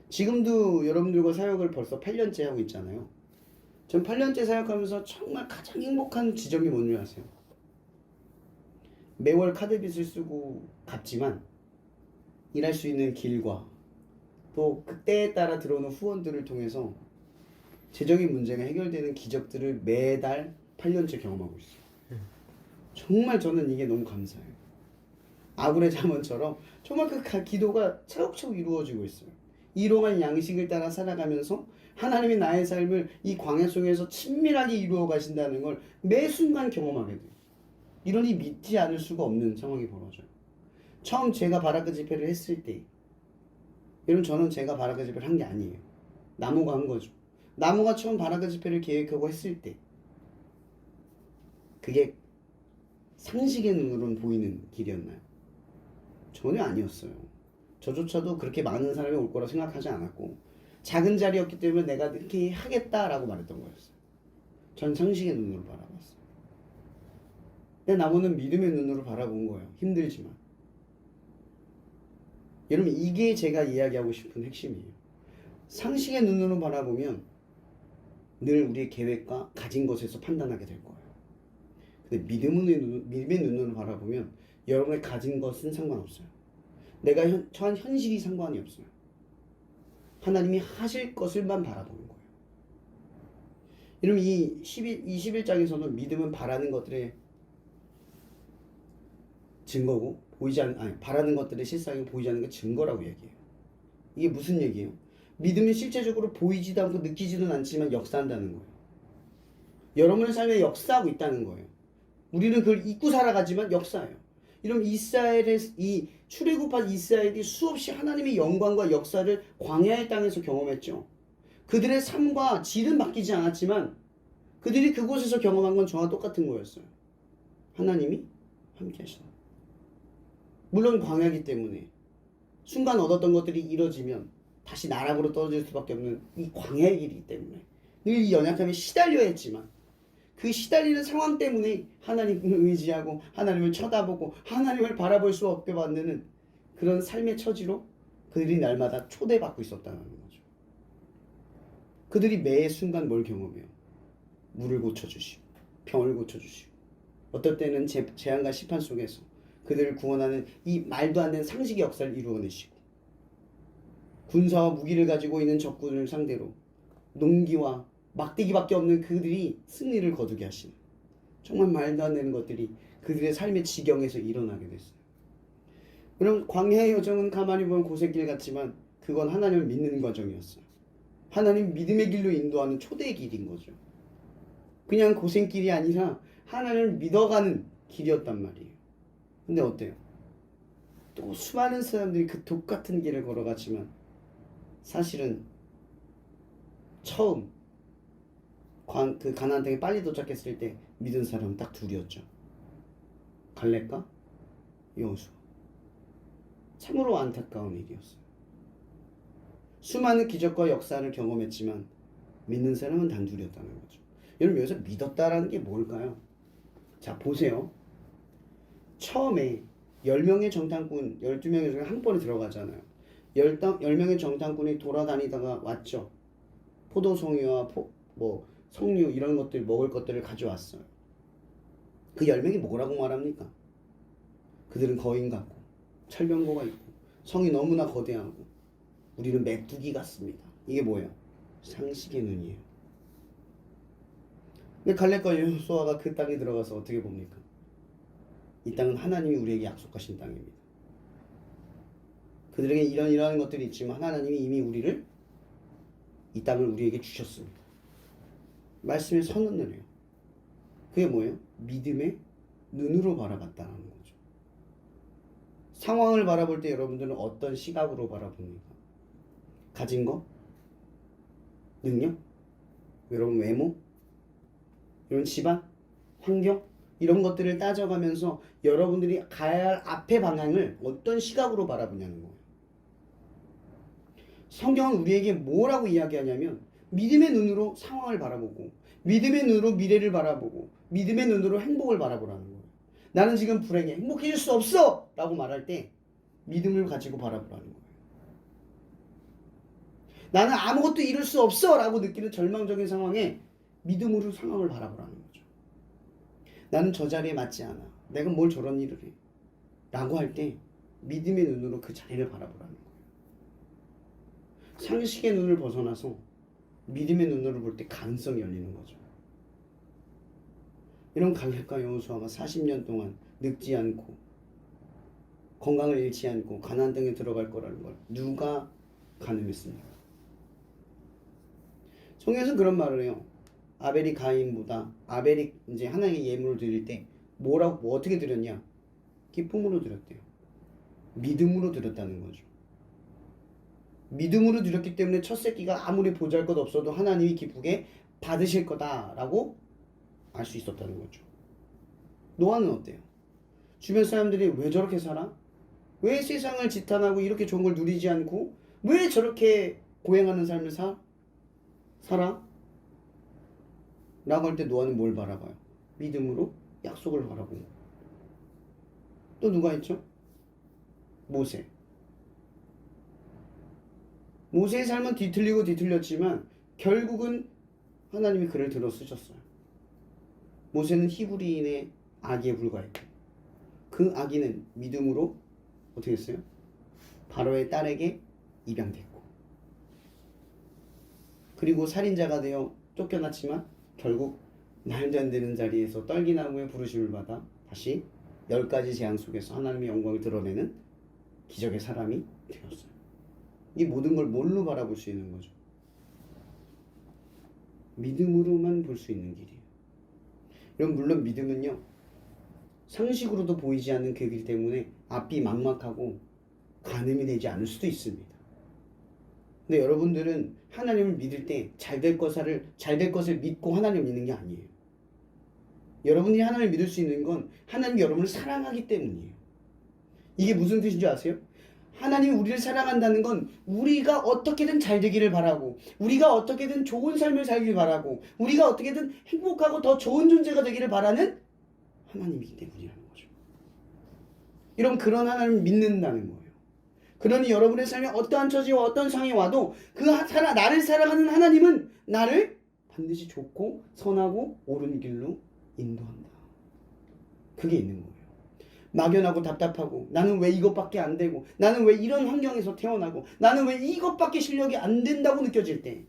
지금도 여러분들과 사역을 벌써 8년째 하고 있잖아요. 전 8년째 사역하면서 정말 가장 행복한 지점이 뭔지 아세요? 매월 카드빚을 쓰고 갚지만 일할 수 있는 길과 또 그때에 따라 들어오는 후원들을 통해서 재정의 문제가 해결되는 기적들을 매달 8년째 경험하고 있어요. 정말 저는 이게 너무 감사해요. 아굴의 잠언처럼 정말 그 기도가 차곡차곡 이루어지고 있어요. 일용할 양식을 따라 살아가면서 하나님이 나의 삶을 이 광야 속에서 친밀하게 이루어 가신다는 걸 매 순간 경험하게 돼요. 이러니 믿지 않을 수가 없는 상황이 벌어져요. 처음 제가 바라크 집회를 했을 때 여러분 저는 제가 바라크 집회를 한 게 아니에요. 나무가 한 거죠. 나무가 처음 바라크 집회를 계획하고 했을 때 그게 상식의 눈으로는 보이는 길이었나요? 전혀 아니었어요. 저조차도 그렇게 많은 사람이 올 거라 생각하지 않았고 작은 자리였기 때문에 내가 이렇게 하겠다라고 말했던 거였어요. 전 상식의 눈으로 바라봤어요. 근데 나무는 믿음의 눈으로 바라본 거예요. 힘들지만. 여러분 이게 제가 이야기하고 싶은 핵심이에요. 상식의 눈으로 바라보면 늘 우리의 계획과 가진 것에서 판단하게 될 거예요. 근데 믿음의 눈으로 바라보면 여러분의 가진 것은 상관없어요. 내가 처한 현실이 상관이 없어요. 하나님이 하실 것을만 바라보는 거예요. 여러분 이 11장에서는 믿음은 바라는 것들의 증거고 바라는 것들의 실상이 보이지 않는 게 증거라고 얘기해요. 이게 무슨 얘기예요? 믿음은 실제적으로 보이지도 않고 느끼지도 않지만 역사한다는 거예요. 여러분의 삶에 역사하고 있다는 거예요. 우리는 그걸 잊고 살아가지만 역사예요. 이런 이 출애굽한 이스라엘이 수없이 하나님의 영광과 역사를 광야의 땅에서 경험했죠. 그들의 삶과 질은 바뀌지 않았지만 그들이 그곳에서 경험한 건 저와 똑같은 거였어요. 하나님이 함께 하신다. 물론 광야이기 때문에 순간 얻었던 것들이 이뤄지면 다시 나락으로 떨어질 수밖에 없는 이 광야의 길이기 때문에 늘 이 연약함에 시달려야 했지만 그 시달리는 상황 때문에 하나님을 의지하고 하나님을 쳐다보고 하나님을 바라볼 수 없게 만드는 그런 삶의 처지로 그들이 날마다 초대받고 있었다는 거죠. 그들이 매 순간 뭘 경험해요? 물을 고쳐주시고 병을 고쳐주시고 어떨 때는 재앙과 심판 속에서 그들을 구원하는 이 말도 안 되는 상식의 역사를 이루어내시고 군사와 무기를 가지고 있는 적군을 상대로 농기와 막대기밖에 없는 그들이 승리를 거두게 하시는 정말 말도 안 되는 것들이 그들의 삶의 지경에서 일어나게 됐어요. 그럼 광야의 여정은 가만히 보면 고생길 같지만 그건 하나님을 믿는 과정이었어요. 하나님 믿음의 길로 인도하는 초대의 길인 거죠. 그냥 고생길이 아니라 하나님을 믿어가는 길이었단 말이에요. 근데 어때요? 또 수많은 사람들이 그 똑같은 길을 걸어갔지만 사실은 처음 그 가나안 땅에 빨리 도착했을 때 믿은 사람은 딱 둘이었죠. 갈렙과 여호수아. 참으로 안타까운 일이었어요. 수많은 기적과 역사를 경험했지만 믿는 사람은 단둘이었다는 거죠. 여러분 여기서 믿었다라는 게 뭘까요? 자 보세요. 처음에 10명의 정탐꾼 12명의 중에 한 번에 들어가잖아요. 10명의 정탐꾼이 돌아다니다가 왔죠. 포도송이와 석류 이런 것들 먹을 것들을 가져왔어요. 그 10명이 뭐라고 말합니까? 그들은 거인 같고 철병거가 있고 성이 너무나 거대하고 우리는 메뚜기 같습니다. 이게 뭐예요? 상식의 눈이에요. 근데 갈렙과 여호수아가 그 땅에 들어가서 어떻게 봅니까? 이 땅은 하나님이 우리에게 약속하신 땅입니다. 그들에게 이런 것들이 있지만 하나님이 이미 이 땅을 우리에게 주셨습니다. 말씀에 선언을 해요. 그게 뭐예요? 믿음의 눈으로 바라봤다는 거죠. 상황을 바라볼 때 여러분들은 어떤 시각으로 바라봅니까? 가진 거? 능력? 여러분 외모? 이런 집안? 환경? 이런 것들을 따져가면서 여러분들이 가야 할 앞의 방향을 어떤 시각으로 바라보냐는 거예요. 성경은 우리에게 뭐라고 이야기하냐면 믿음의 눈으로 상황을 바라보고 믿음의 눈으로 미래를 바라보고 믿음의 눈으로 행복을 바라보라는 거예요. 나는 지금 불행해. 행복해질 수 없어! 라고 말할 때 믿음을 가지고 바라보라는 거예요. 나는 아무것도 이룰 수 없어! 라고 느끼는 절망적인 상황에 믿음으로 상황을 바라보라는 거죠. 나는 저 자리에 맞지 않아. 내가 뭘 저런 일을 해. 라고 할 때 믿음의 눈으로 그 자리를 바라보라는 거예요. 상식의 눈을 벗어나서 믿음의 눈으로 볼 때 가능성이 열리는 거죠. 이런 갈렙과 여호수아가 40년 동안 늙지 않고 건강을 잃지 않고 가나안 땅에 들어갈 거라는 걸 누가 가늠했습니까? 성경에서 그런 말을 해요. 아벨이 가인보다 아벨이 이제 하나님의 예물을 드릴 때 뭐 어떻게 드렸냐? 기쁨으로 드렸대요. 믿음으로 드렸다는 거죠. 믿음으로 드렸기 때문에 첫 새끼가 아무리 보잘것 없어도 하나님이 기쁘게 받으실 거다라고 알 수 있었다는 거죠. 노아는 어때요? 주변 사람들이 왜 저렇게 살아? 왜 세상을 지탄하고 이렇게 좋은 걸 누리지 않고 왜 저렇게 고행하는 삶을 살아? 라고 할 때 노아는 뭘 바라봐요? 믿음으로 약속을 바라보고. 또 누가 있죠? 모세. 모세의 삶은 뒤틀리고 뒤틀렸지만 결국은 하나님이 그를 들어 쓰셨어요. 모세는 히브리인의 아기에 불과했고 그 아기는 믿음으로 어떻게 했어요? 바로의 딸에게 입양됐고 그리고 살인자가 되어 쫓겨났지만 결국 말도 안 되는 자리에서 떨기나무의 부르심을 받아 다시 10가지 재앙 속에서 하나님의 영광을 드러내는 기적의 사람이 되었어요. 이 모든 걸 뭘로 바라볼 수 있는 거죠? 믿음으로만 볼 수 있는 길이에요. 여러분 물론 믿음은요 상식으로도 보이지 않는 그 길 때문에 앞이 막막하고 가늠이 되지 않을 수도 있습니다. 근데 여러분들은 하나님을 믿을 때 잘 될 것을 믿고 하나님을 믿는 게 아니에요. 여러분이 하나님을 믿을 수 있는 건 하나님이 여러분을 사랑하기 때문이에요. 이게 무슨 뜻인 줄 아세요? 하나님이 우리를 사랑한다는 건 우리가 어떻게든 잘 되기를 바라고 우리가 어떻게든 좋은 삶을 살길 바라고 우리가 어떻게든 행복하고 더 좋은 존재가 되기를 바라는 하나님이기 때문이라는 거죠. 여러분 그런 하나님을 믿는다는 거예요. 그러니 여러분의 삶에 어떠한 처지와 어떤 상황이 와도 나를 사랑하는 하나님은 나를 반드시 좋고 선하고 옳은 길로 인도한다. 그게 있는 거예요. 막연하고 답답하고 나는 왜 이것밖에 안 되고 나는 왜 이런 환경에서 태어나고 나는 왜 이것밖에 실력이 안 된다고 느껴질 때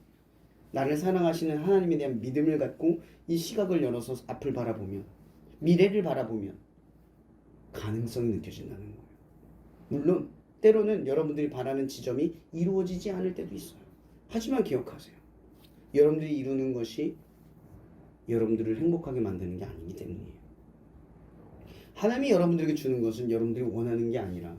나를 사랑하시는 하나님에 대한 믿음을 갖고 이 시각을 열어서 앞을 바라보면 미래를 바라보면 가능성이 느껴진다는 거예요. 물론 때로는 여러분들이 바라는 지점이 이루어지지 않을 때도 있어요. 하지만 기억하세요. 여러분들이 이루는 것이 여러분들을 행복하게 만드는 게 아니기 때문이에요. 하나님이 여러분들에게 주는 것은 여러분들이 원하는 게 아니라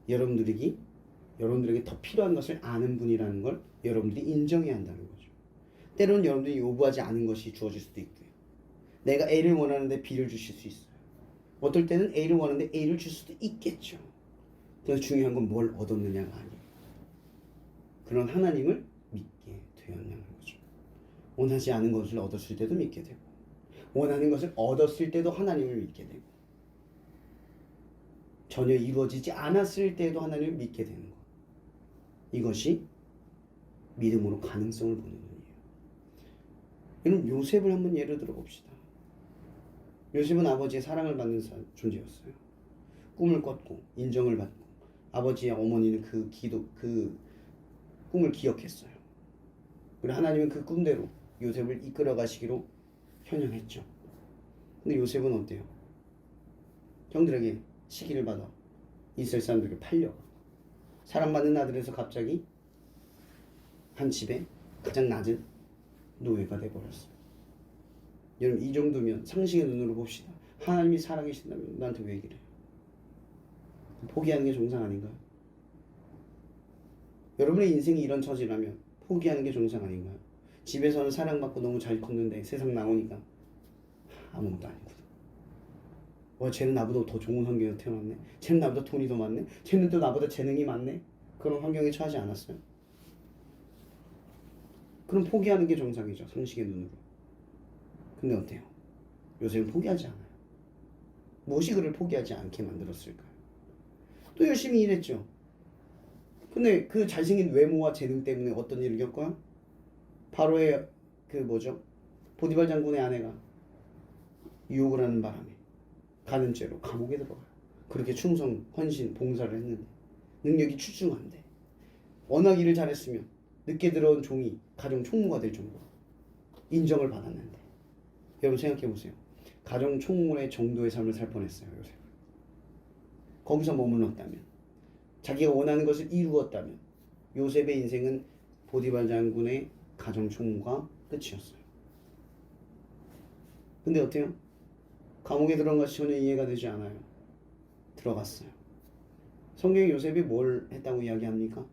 여러분들에게 더 필요한 것을 아는 분이라는 걸 여러분들이 인정해야 한다는 거죠. 때로는 여러분들이 요구하지 않은 것이 주어질 수도 있고요. 내가 A를 원하는데 B를 주실 수 있어요. 어떨 때는 A를 원하는데 A를 줄 수도 있겠죠. 그래서 중요한 건 뭘 얻었느냐가 아니에요. 그런 하나님을 믿게 되었냐는 거죠. 원하지 않은 것을 얻었을 때도 믿게 되고, 원하는 것을 얻었을 때도 하나님을 믿게 되고, 전혀 이루어지지 않았을 때도 하나님을 믿게 되는 것. 이것이 믿음으로 가능성을 보는 눈이에요. 여러분, 요셉을 한번 예를 들어 봅시다. 요셉은 아버지의 사랑을 받는 존재였어요. 꿈을 꿨고 인정을 받고, 아버지의 어머니는 그 꿈을 기억했어요. 그리고 하나님은 그 꿈대로 요셉을 이끌어 가시기로 현행했죠. 근데 요셉은 어때요? 형들에게 시기를 받아 이스라엘 사람들에게 팔려 사랑받는 아들에서 갑자기 한 집에 가장 낮은 노예가 돼버렸어요. 여러분, 이 정도면 상식의 눈으로 봅시다. 하나님이 살아계신다면 나한테 왜 그래요? 포기하는 게 정상 아닌가요? 여러분의 인생이 이런 처지라면 포기하는 게 정상 아닌가요? 집에서는 사랑받고 너무 잘 컸는데 세상 나오니까 아무것도 아니거든. 쟤는 나보다 더 좋은 환경에서 태어났네. 쟤는 나보다 돈이 더 많네. 쟤는 또 나보다 재능이 많네. 그런 환경에 처하지 않았어요? 그럼 포기하는 게 정상이죠, 상식의 눈으로. 근데 어때요? 요새는 포기하지 않아요. 무엇이 그를 포기하지 않게 만들었을까요? 또 열심히 일했죠. 근데 그 잘생긴 외모와 재능 때문에 어떤 일을 겪어요? 바로의 보디발 장군의 아내가 유혹을 하는 바람에 가는 죄로 감옥에 들어가요. 그렇게 충성, 헌신, 봉사를 했는데 능력이 출중한데 워낙 일을 잘했으면 늦게 들어온 종이 가정 총무가 될 정도로 인정을 받았는데, 여러분 생각해 보세요. 가정 총무의 정도의 삶을 살 뻔했어요, 요셉. 거기서 머물렀다면, 자기가 원하는 것을 이루었다면 요셉의 인생은 보디발 장군의 가정 총무가 끝이었어요. 근데 어때요? 감옥에 들어간 것이 전혀 이해가 되지 않아요. 들어갔어요. 성경에 요셉이 뭘 했다고 이야기합니까?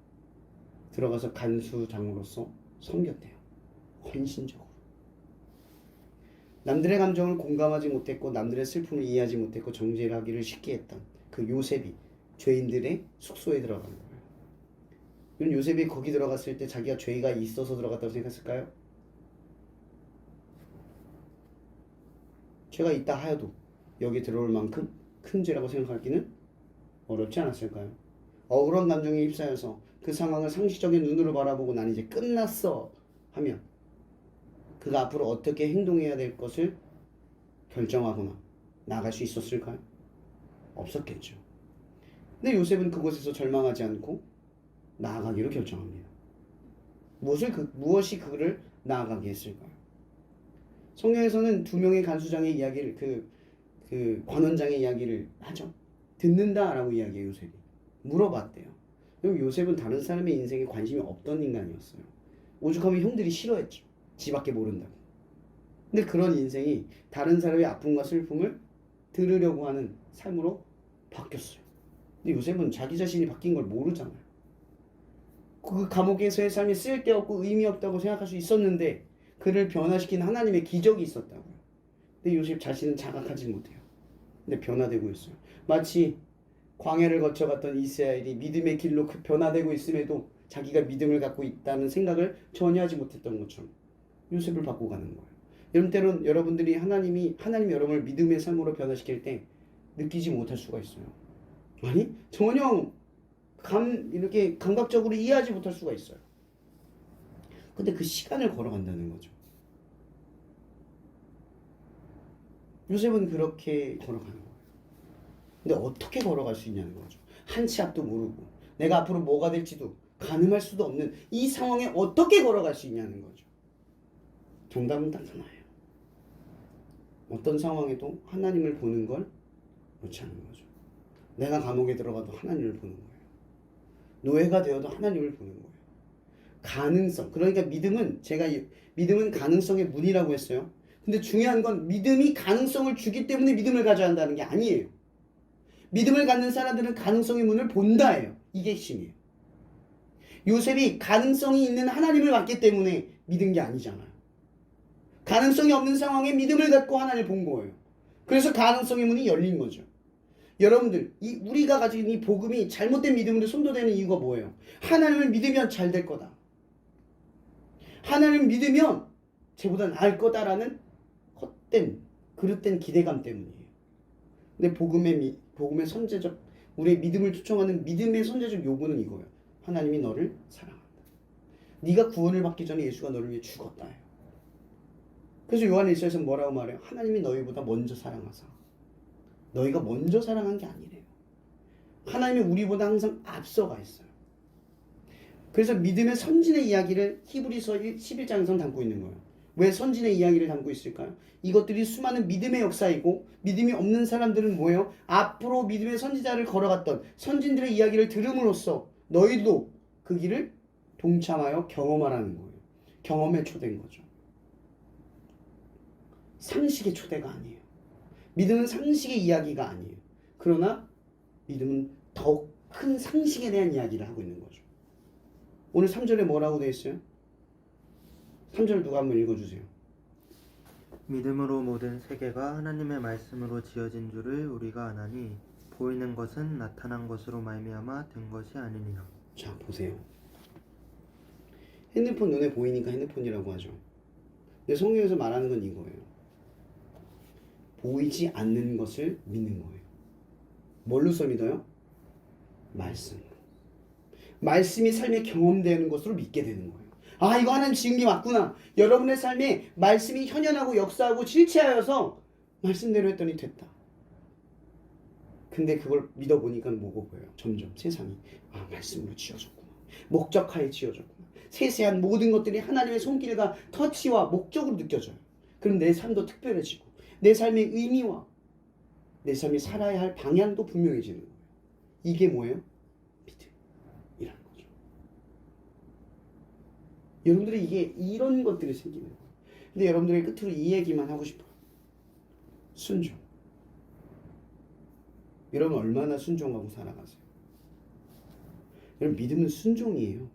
들어가서 간수장으로서 섬겼대요. 헌신적으로. 남들의 감정을 공감하지 못했고 남들의 슬픔을 이해하지 못했고 정죄하기를 쉽게 했던 그 요셉이 죄인들의 숙소에 들어간 거예요. 그럼 요셉이 거기 들어갔을 때 자기가 죄가 있어서 들어갔다고 생각했을까요? 죄가 있다 하여도 여기 들어올 만큼 큰 죄라고 생각하기는 어렵지 않았을까요? 억울한 감정에 휩싸여서 그 상황을 상식적인 눈으로 바라보고 난 이제 끝났어 하면 그가 앞으로 어떻게 행동해야 될 것을 결정하거나 나아갈 수 있었을까요? 없었겠죠. 근데 요셉은 그곳에서 절망하지 않고 나아가기로 결정합니다. 무엇이 그를 나아가게 했을까요? 성경에서는 두 명의 간수장의 이야기를 그 관원장의 이야기를 하죠. 듣는다라고 이야기해요. 요셉이 물어봤대요. 그럼 요셉은 다른 사람의 인생에 관심이 없던 인간이었어요. 오죽하면 형들이 싫어했죠. 지밖에 모른다고. 근데 그런 인생이 다른 사람의 아픔과 슬픔을 들으려고 하는 삶으로 바뀌었어요. 근데 요셉은 자기 자신이 바뀐 걸 모르잖아요. 그 감옥에서의 삶이 쓸데없고 의미 없다고 생각할 수 있었는데 그를 변화시킨 하나님의 기적이 있었다고요. 근데 요셉 자신은 자각하지 못해요. 근데 변화되고 있어요. 마치 광야를 거쳐갔던 이스라엘이 믿음의 길로 변화되고 있음에도 자기가 믿음을 갖고 있다는 생각을 전혀 하지 못했던 것처럼 요셉을 바꿔가는 거예요. 여러분, 때론 여러분들이 하나님이 여러분을 믿음의 삶으로 변화시킬 때 느끼지 못할 수가 있어요. 아니 전혀 이렇게 감각적으로 이해하지 못할 수가 있어요. 근데 그 시간을 걸어간다는 거죠. 요셉은 그렇게 걸어가는 거예요. 근데 어떻게 걸어갈 수 있냐는 거죠. 한 치 앞도 모르고 내가 앞으로 뭐가 될지도 가늠할 수도 없는 이 상황에 어떻게 걸어갈 수 있냐는 거죠. 정답은 딱 하나예요. 어떤 상황에도 하나님을 보는 걸 놓지 않는 거죠. 내가 감옥에 들어가도 하나님을 보는 거예요. 노예가 되어도 하나님을 보는 거예요. 가능성. 그러니까 믿음은 가능성의 문이라고 했어요. 근데 중요한 건 믿음이 가능성을 주기 때문에 믿음을 가져야 한다는 게 아니에요. 믿음을 갖는 사람들은 가능성의 문을 본다예요. 이게 핵심이에요. 요셉이 가능성이 있는 하나님을 봤기 때문에 믿은 게 아니잖아요. 가능성이 없는 상황에 믿음을 갖고 하나님을 본 거예요. 그래서 가능성의 문이 열린 거죠. 여러분들, 우리가 가진 이 복음이 잘못된 믿음으로 선도되는 이유가 뭐예요? 하나님을 믿으면 잘 될 거다. 하나님을 믿으면 쟤보다 나을 거다라는 헛된 그릇된 기대감 때문이에요. 근데 복음의 선제적 우리의 믿음을 초청하는 믿음의 선제적 요구는 이거예요. 하나님이 너를 사랑한다. 네가 구원을 받기 전에 예수가 너를 위해 죽었다. 그래서 요한 1서에서 뭐라고 말해요? 하나님이 너희보다 먼저 사랑하사. 너희가 먼저 사랑한 게 아니래요. 하나님이 우리보다 항상 앞서가 있어요. 그래서 믿음의 선진의 이야기를 히브리서 11장에서 담고 있는 거예요. 왜 선진의 이야기를 담고 있을까요? 이것들이 수많은 믿음의 역사이고 믿음이 없는 사람들은 뭐예요? 앞으로 믿음의 선지자를 걸어갔던 선진들의 이야기를 들음으로써 너희도 그 길을 동참하여 경험하라는 거예요. 경험에 초대인 거죠. 상식의 초대가 아니에요. 믿음은 상식의 이야기가 아니에요. 그러나 믿음은 더 큰 상식에 대한 이야기를 하고 있는 거죠. 오늘 3절에 뭐라고 되어 있어요? 3절 누가 한번 읽어주세요. 믿음으로 모든 세계가 하나님의 말씀으로 지어진 줄을 우리가 아나니 보이는 것은 나타난 것으로 말미암아 된 것이 아니니라. 자 보세요. 핸드폰 눈에 보이니까 핸드폰이라고 하죠. 근데 성경에서 말하는 건 이거예요. 보이지 않는 것을 믿는 거예요. 뭘로써 믿어요? 말씀으로. 말씀이 삶에 경험되는 것으로 믿게 되는 거예요. 아 이거 하나님 지은 게 맞구나. 여러분의 삶에 말씀이 현현하고 역사하고 실체하여서 말씀대로 했더니 됐다. 근데 그걸 믿어보니까 뭐고 보여요. 점점 세상이 말씀으로 지어졌구나. 목적하에 지어졌구나. 세세한 모든 것들이 하나님의 손길과 터치와 목적으로 느껴져요. 그럼 내 삶도 특별해지고 내 삶의 의미와 내 삶이 살아야 할 방향도 분명해지는 거예요. 이게 뭐예요? 믿음이라는 거죠. 여러분들이 이게 이런 것들이 생기는 거예요. 근데 여러분들이 끝으로 이 얘기만 하고 싶어요. 순종. 여러분 얼마나 순종하고 살아가세요? 여러분 믿음은 순종이에요.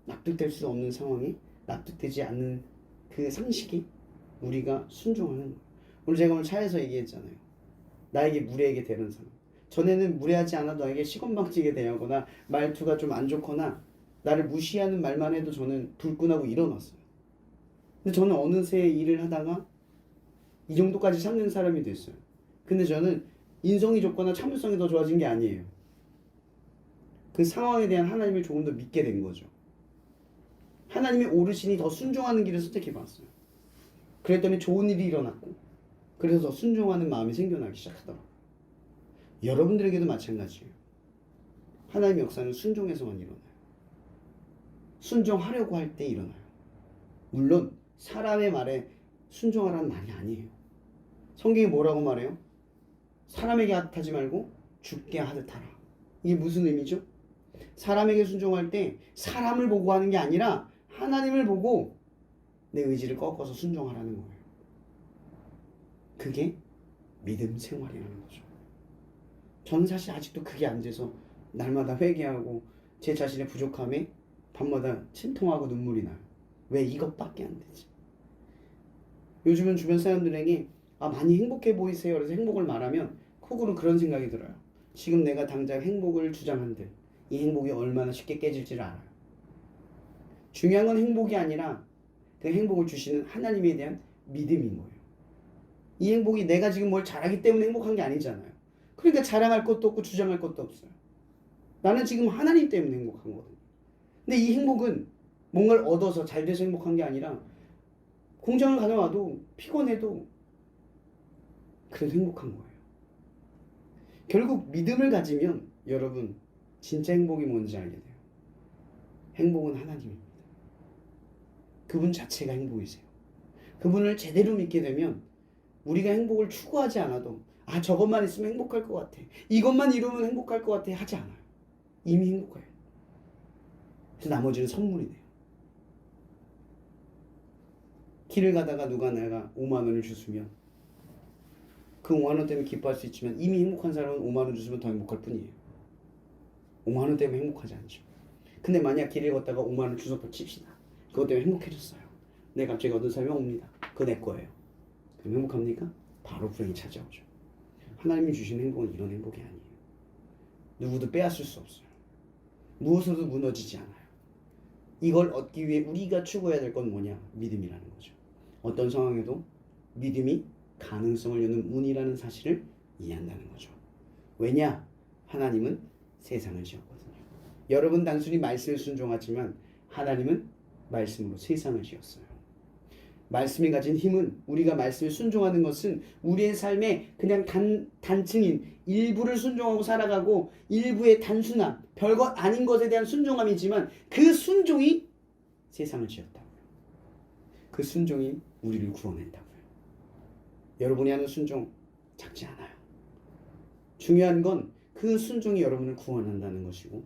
납득될 수 없는 상황이 납득되지 않는 그 상식이 우리가 순종하는 거예요. 오늘 제가 차에서 얘기했잖아요. 나에게 무례하게 되는 사람. 전에는 무례하지 않아도 나에게 시건방지게 대하거나 말투가 좀 안 좋거나 나를 무시하는 말만 해도 저는 불끈하고 일어났어요. 근데 저는 어느새 일을 하다가 이 정도까지 참는 사람이 됐어요. 근데 저는 인성이 좋거나 참을성이 더 좋아진 게 아니에요. 그 상황에 대한 하나님을 조금 더 믿게 된 거죠. 하나님의 오르신이 더 순종하는 길을 선택해 봤어요. 그랬더니 좋은 일이 일어났고 그래서 더 순종하는 마음이 생겨나기 시작하더라고요. 여러분들에게도 마찬가지예요. 하나님의 역사는 순종에서만 일어나요. 순종하려고 할 때 일어나요. 물론 사람의 말에 순종하라는 말이 아니에요. 성경이 뭐라고 말해요? 사람에게 하듯하지 말고 주께 하듯 하라. 이게 무슨 의미죠? 사람에게 순종할 때 사람을 보고 하는 게 아니라 하나님을 보고 내 의지를 꺾어서 순종하라는 거예요. 그게 믿음 생활이라는 거죠. 저는 사실 아직도 그게 안 돼서 날마다 회개하고 제 자신의 부족함에 밤마다 침통하고 눈물이 나요. 왜 이것밖에 안 되지? 요즘은 주변 사람들에게 많이 행복해 보이세요. 그래서 행복을 말하면 속으로 그런 생각이 들어요. 지금 내가 당장 행복을 주장한들 이 행복이 얼마나 쉽게 깨질지를 알아요. 중요한 건 행복이 아니라 그 행복을 주시는 하나님에 대한 믿음인 거예요. 이 행복이 내가 지금 뭘 잘하기 때문에 행복한 게 아니잖아요. 그러니까 자랑할 것도 없고 주장할 것도 없어요. 나는 지금 하나님 때문에 행복한 거거든요. 근데 이 행복은 뭔가를 얻어서 잘 돼서 행복한 게 아니라 공장을 가져와도 피곤해도 그래도 행복한 거예요. 결국 믿음을 가지면 여러분 진짜 행복이 뭔지 알게 돼요. 행복은 하나님입니다. 그분 자체가 행복이세요. 그분을 제대로 믿게 되면 우리가 행복을 추구하지 않아도 저것만 있으면 행복할 것 같아. 이것만 이루면 행복할 것 같아. 하지 않아요. 이미 행복해요. 그래서 나머지는 선물이 돼요. 길을 가다가 누가 내가 5만 원을 주시면 그 5만 원 때문에 기뻐할 수 있지만 이미 행복한 사람은 5만 원 주시면 더 행복할 뿐이에요. 5만 원 때문에 행복하지 않죠. 근데 만약 길을 걷다가 5만 원 주셨다 칩시다. 그것 때문에 행복해졌어요. 내가 갑자기 얻은 삶이 옵니다. 그거 내 거예요. 그럼 행복합니까? 바로 불행이 찾아오죠. 하나님이 주신 행복은 이런 행복이 아니에요. 누구도 빼앗을 수 없어요. 무엇으로도 무너지지 않아요. 이걸 얻기 위해 우리가 추구해야 될 건 뭐냐? 믿음이라는 거죠. 어떤 상황에도 믿음이 가능성을 여는 문이라는 사실을 이해한다는 거죠. 왜냐? 하나님은 세상을 지었거든요. 여러분 단순히 말씀에 순종하지만 하나님은 말씀으로 세상을 지었어요. 말씀이 가진 힘은, 우리가 말씀에 순종하는 것은 우리의 삶의 그냥 단층인 일부를 순종하고 살아가고 일부의 단순함, 별것 아닌 것에 대한 순종함이지만 그 순종이 세상을 지었다고요. 그 순종이 우리를 구원했다고요. 여러분이 하는 순종 작지 않아요. 중요한 건 그 순종이 여러분을 구원한다는 것이고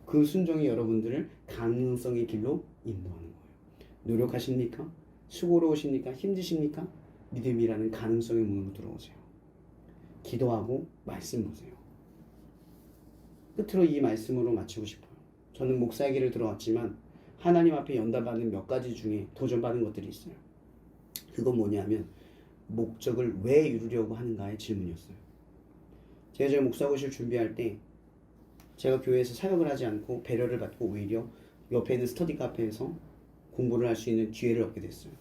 그 순종이 여러분들을 가능성의 길로 인도하는 거예요. 노력하십니까? 수고로우십니까? 힘드십니까? 믿음이라는 가능성의 문으로 들어오세요. 기도하고 말씀 보세요. 끝으로 이 말씀으로 마치고 싶어요. 저는 목사의 길을 들어왔지만 하나님 앞에 연단받는 몇 가지 중에 도전받은 것들이 있어요. 그건 뭐냐면 목적을 왜 이루려고 하는가의 질문이었어요. 제가 목사고시를 준비할 때 제가 교회에서 사역을 하지 않고 배려를 받고 오히려 옆에 있는 스터디 카페에서 공부를 할 수 있는 기회를 얻게 됐어요.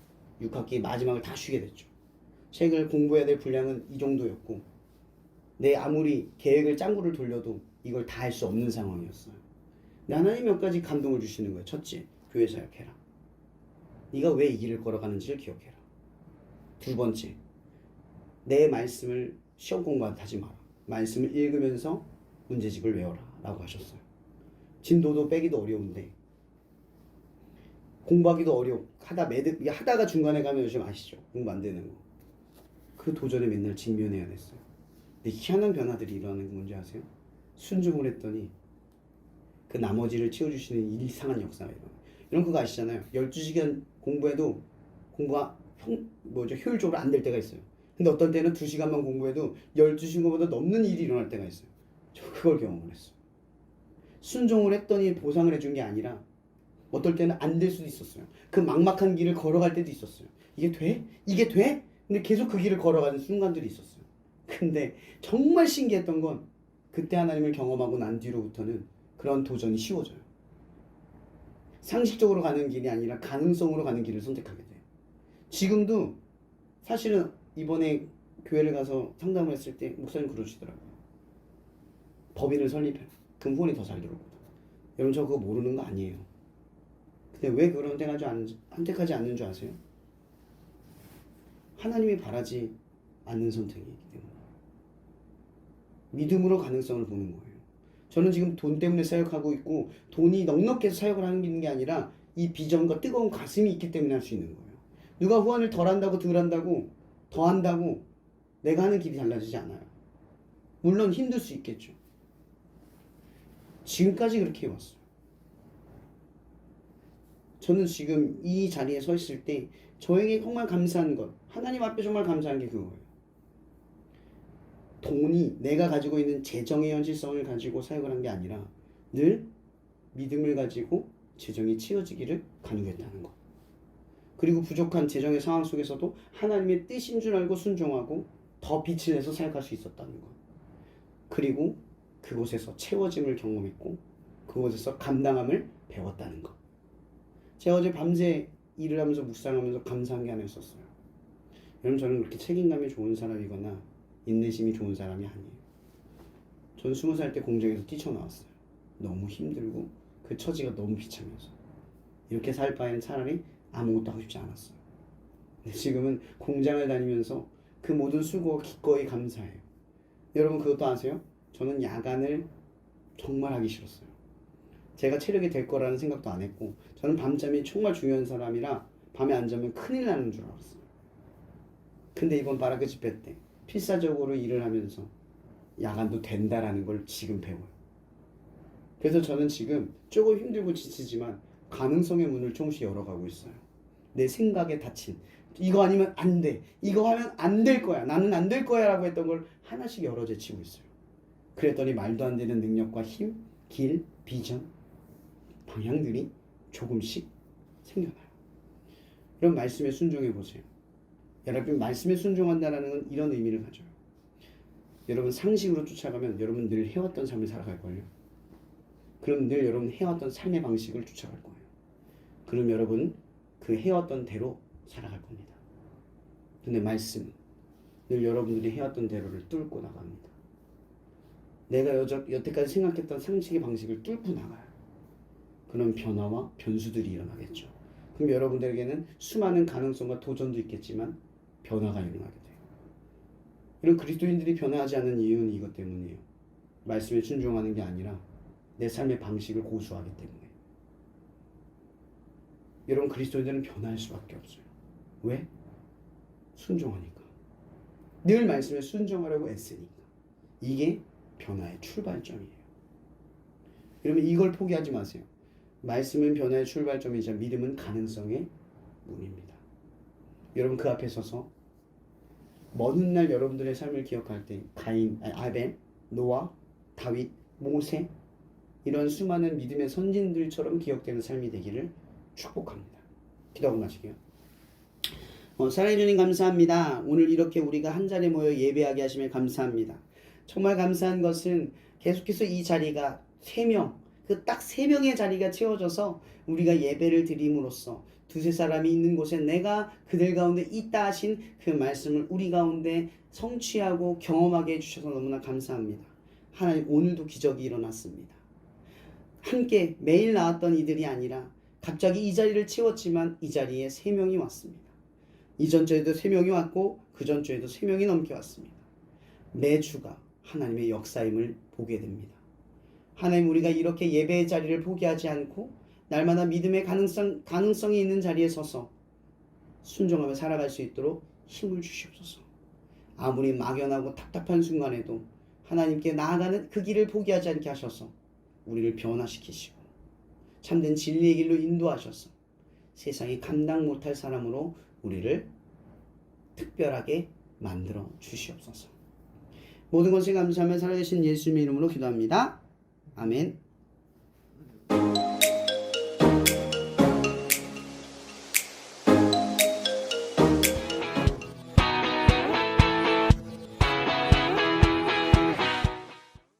6학기 마지막을 다 쉬게 됐죠. 책을 공부해야 될 분량은 이 정도였고 내 아무리 계획을 짱구를 돌려도 이걸 다 할 수 없는 상황이었어요. 근데 하나님 몇 가지 감동을 주시는 거예요. 첫째, 교회 사역해라. 네가 왜 이 길을 걸어가는지를 기억해라. 두 번째, 내 말씀을 시험 공부하듯 하지 마라. 말씀을 읽으면서 문제집을 외워라 라고 하셨어요. 진도도 빼기도 어려운데 공부하기도 어려워. 하다가 중간에 가면 요즘 아시죠? 공부 안 되는 거. 그 도전에 맨날 직면해야 됐어요. 근데 희한한 변화들이 일어나는 게 뭔지 아세요? 순종을 했더니 그 나머지를 채워주시는 이상한 역사가 일어나요. 이런 거 아시잖아요. 12시간 공부해도 공부가 효율적으로 안 될 때가 있어요. 근데 어떤 때는 2시간만 공부해도 12시간보다 넘는 일이 일어날 때가 있어요. 저 그걸 경험을 했어요. 순종을 했더니 보상을 해준 게 아니라 어떨 때는 안 될 수도 있었어요. 그 막막한 길을 걸어갈 때도 있었어요. 이게 돼? 이게 돼? 근데 계속 그 길을 걸어가는 순간들이 있었어요. 근데 정말 신기했던 건 그때 하나님을 경험하고 난 뒤로부터는 그런 도전이 쉬워져요. 상식적으로 가는 길이 아니라 가능성으로 가는 길을 선택하게 돼요. 지금도 사실은 이번에 교회를 가서 상담을 했을 때 목사님 그러시더라고요. 법인을 설립해. 그럼 후원이 더 잘 들어오거든. 여러분 저 그거 모르는 거 아니에요. 근데 왜 그런 선택하지 않는 줄 아세요? 하나님이 바라지 않는 선택이기 때문에. 믿음으로 가능성을 보는 거예요. 저는 지금 돈 때문에 사역하고 있고 돈이 넉넉해서 사역을 하는 게 아니라 이 비전과 뜨거운 가슴이 있기 때문에 할 수 있는 거예요. 누가 후원을 덜 한다고 덜 한다고 더 한다고 내가 하는 길이 달라지지 않아요. 물론 힘들 수 있겠죠. 지금까지 그렇게 해왔어요. 저는 지금 이 자리에 서 있을 때 저에게 정말 감사한 것, 하나님 앞에 정말 감사한 게 그거예요. 돈이 내가 가지고 있는 재정의 현실성을 가지고 사역을 한 게 아니라 늘 믿음을 가지고 재정이 채워지기를 간구했다는 것. 그리고 부족한 재정의 상황 속에서도 하나님의 뜻인 줄 알고 순종하고 더 빛을 내서 사역할 수 있었다는 것. 그리고 그곳에서 채워짐을 경험했고 그곳에서 감당함을 배웠다는 것. 제가 어제 밤새 일을 하면서 묵상하면서 감사한 게 하나 있었어요. 여러분 저는 그렇게 책임감이 좋은 사람이거나 인내심이 좋은 사람이 아니에요. 전 20살 때 공장에서 뛰쳐나왔어요. 너무 힘들고 그 처지가 너무 비참해서 이렇게 살 바에는 차라리 아무것도 하고 싶지 않았어요. 근데 지금은 공장을 다니면서 그 모든 수고가 기꺼이 감사해요. 여러분 그것도 아세요? 저는 야간을 정말 하기 싫었어요. 제가 체력이 될 거라는 생각도 안 했고 저는 밤잠이 정말 중요한 사람이라 밤에 안 자면 큰일 나는 줄 알았어요. 근데 이번 바라크 집회 때 필사적으로 일을 하면서 야간도 된다라는 걸 지금 배워요. 그래서 저는 지금 조금 힘들고 지치지만 가능성의 문을 조금씩 열어가고 있어요. 내 생각에 닫힌 이거 아니면 안 돼, 이거 하면 안 될 거야, 나는 안 될 거야 라고 했던 걸 하나씩 열어 제치고 있어요. 그랬더니 말도 안 되는 능력과 힘, 길, 비전, 방향들이 조금씩 생겨나요. 그럼 말씀에 순종해 보세요. 여러분 말씀에 순종한다는 건 이런 의미를 가져요. 여러분 상식으로 쫓아가면 여러분 늘 해왔던 삶을 살아갈걸요. 그럼 늘 여러분 해왔던 삶의 방식을 쫓아갈 거예요. 그럼 여러분 그 해왔던 대로 살아갈 겁니다. 근데 말씀은 늘 여러분들이 해왔던 대로를 뚫고 나갑니다. 내가 여태까지 생각했던 상식의 방식을 뚫고 나가요. 그런 변화와 변수들이 일어나겠죠. 그럼 여러분들에게는 수많은 가능성과 도전도 있겠지만 변화가 일어나게 돼요. 이런 그리스도인들이 변화하지 않는 이유는 이것 때문이에요. 말씀에 순종하는 게 아니라 내 삶의 방식을 고수하기 때문에. 여러분, 그리스도인들은 변화할 수밖에 없어요. 왜? 순종하니까. 늘 말씀에 순종하려고 애쓰니까. 이게 변화의 출발점이에요. 여러분, 이걸 포기하지 마세요. 말씀은 변화의 출발점이자 믿음은 가능성의 문입니다. 여러분, 그 앞에 서서 먼 훗날 여러분들의 삶을 기억할 때 아벨, 노아, 다윗, 모세 이런 수많은 믿음의 선진들처럼 기억되는 삶이 되기를 축복합니다. 기도하고 마실게요. 사랑해 주님 감사합니다. 오늘 이렇게 우리가 한 자리에 모여 예배하게 하시면 감사합니다. 정말 감사한 것은 계속해서 이 자리가 3명, 그 딱 3명의 자리가 채워져서 우리가 예배를 드림으로써 두세 사람이 있는 곳에 내가 그들 가운데 있다 하신 그 말씀을 우리 가운데 성취하고 경험하게 해주셔서 너무나 감사합니다. 하나님, 오늘도 기적이 일어났습니다. 함께 매일 나왔던 이들이 아니라 갑자기 이 자리를 채웠지만 이 자리에 3명이 왔습니다. 이전 주에도 3명이 왔고 그전 주에도 3명이 넘게 왔습니다. 매주가 하나님의 역사임을 보게 됩니다. 하나님, 우리가 이렇게 예배의 자리를 포기하지 않고 날마다 믿음의 가능성이 있는 자리에 서서 순종하며 살아갈 수 있도록 힘을 주시옵소서. 아무리 막연하고 답답한 순간에도 하나님께 나아가는 그 길을 포기하지 않게 하셔서 우리를 변화시키시고 참된 진리의 길로 인도하셔서 세상이 감당 못할 사람으로 우리를 특별하게 만들어 주시옵소서. 모든 것을 감사하며 살아계신 예수님의 이름으로 기도합니다. 아멘.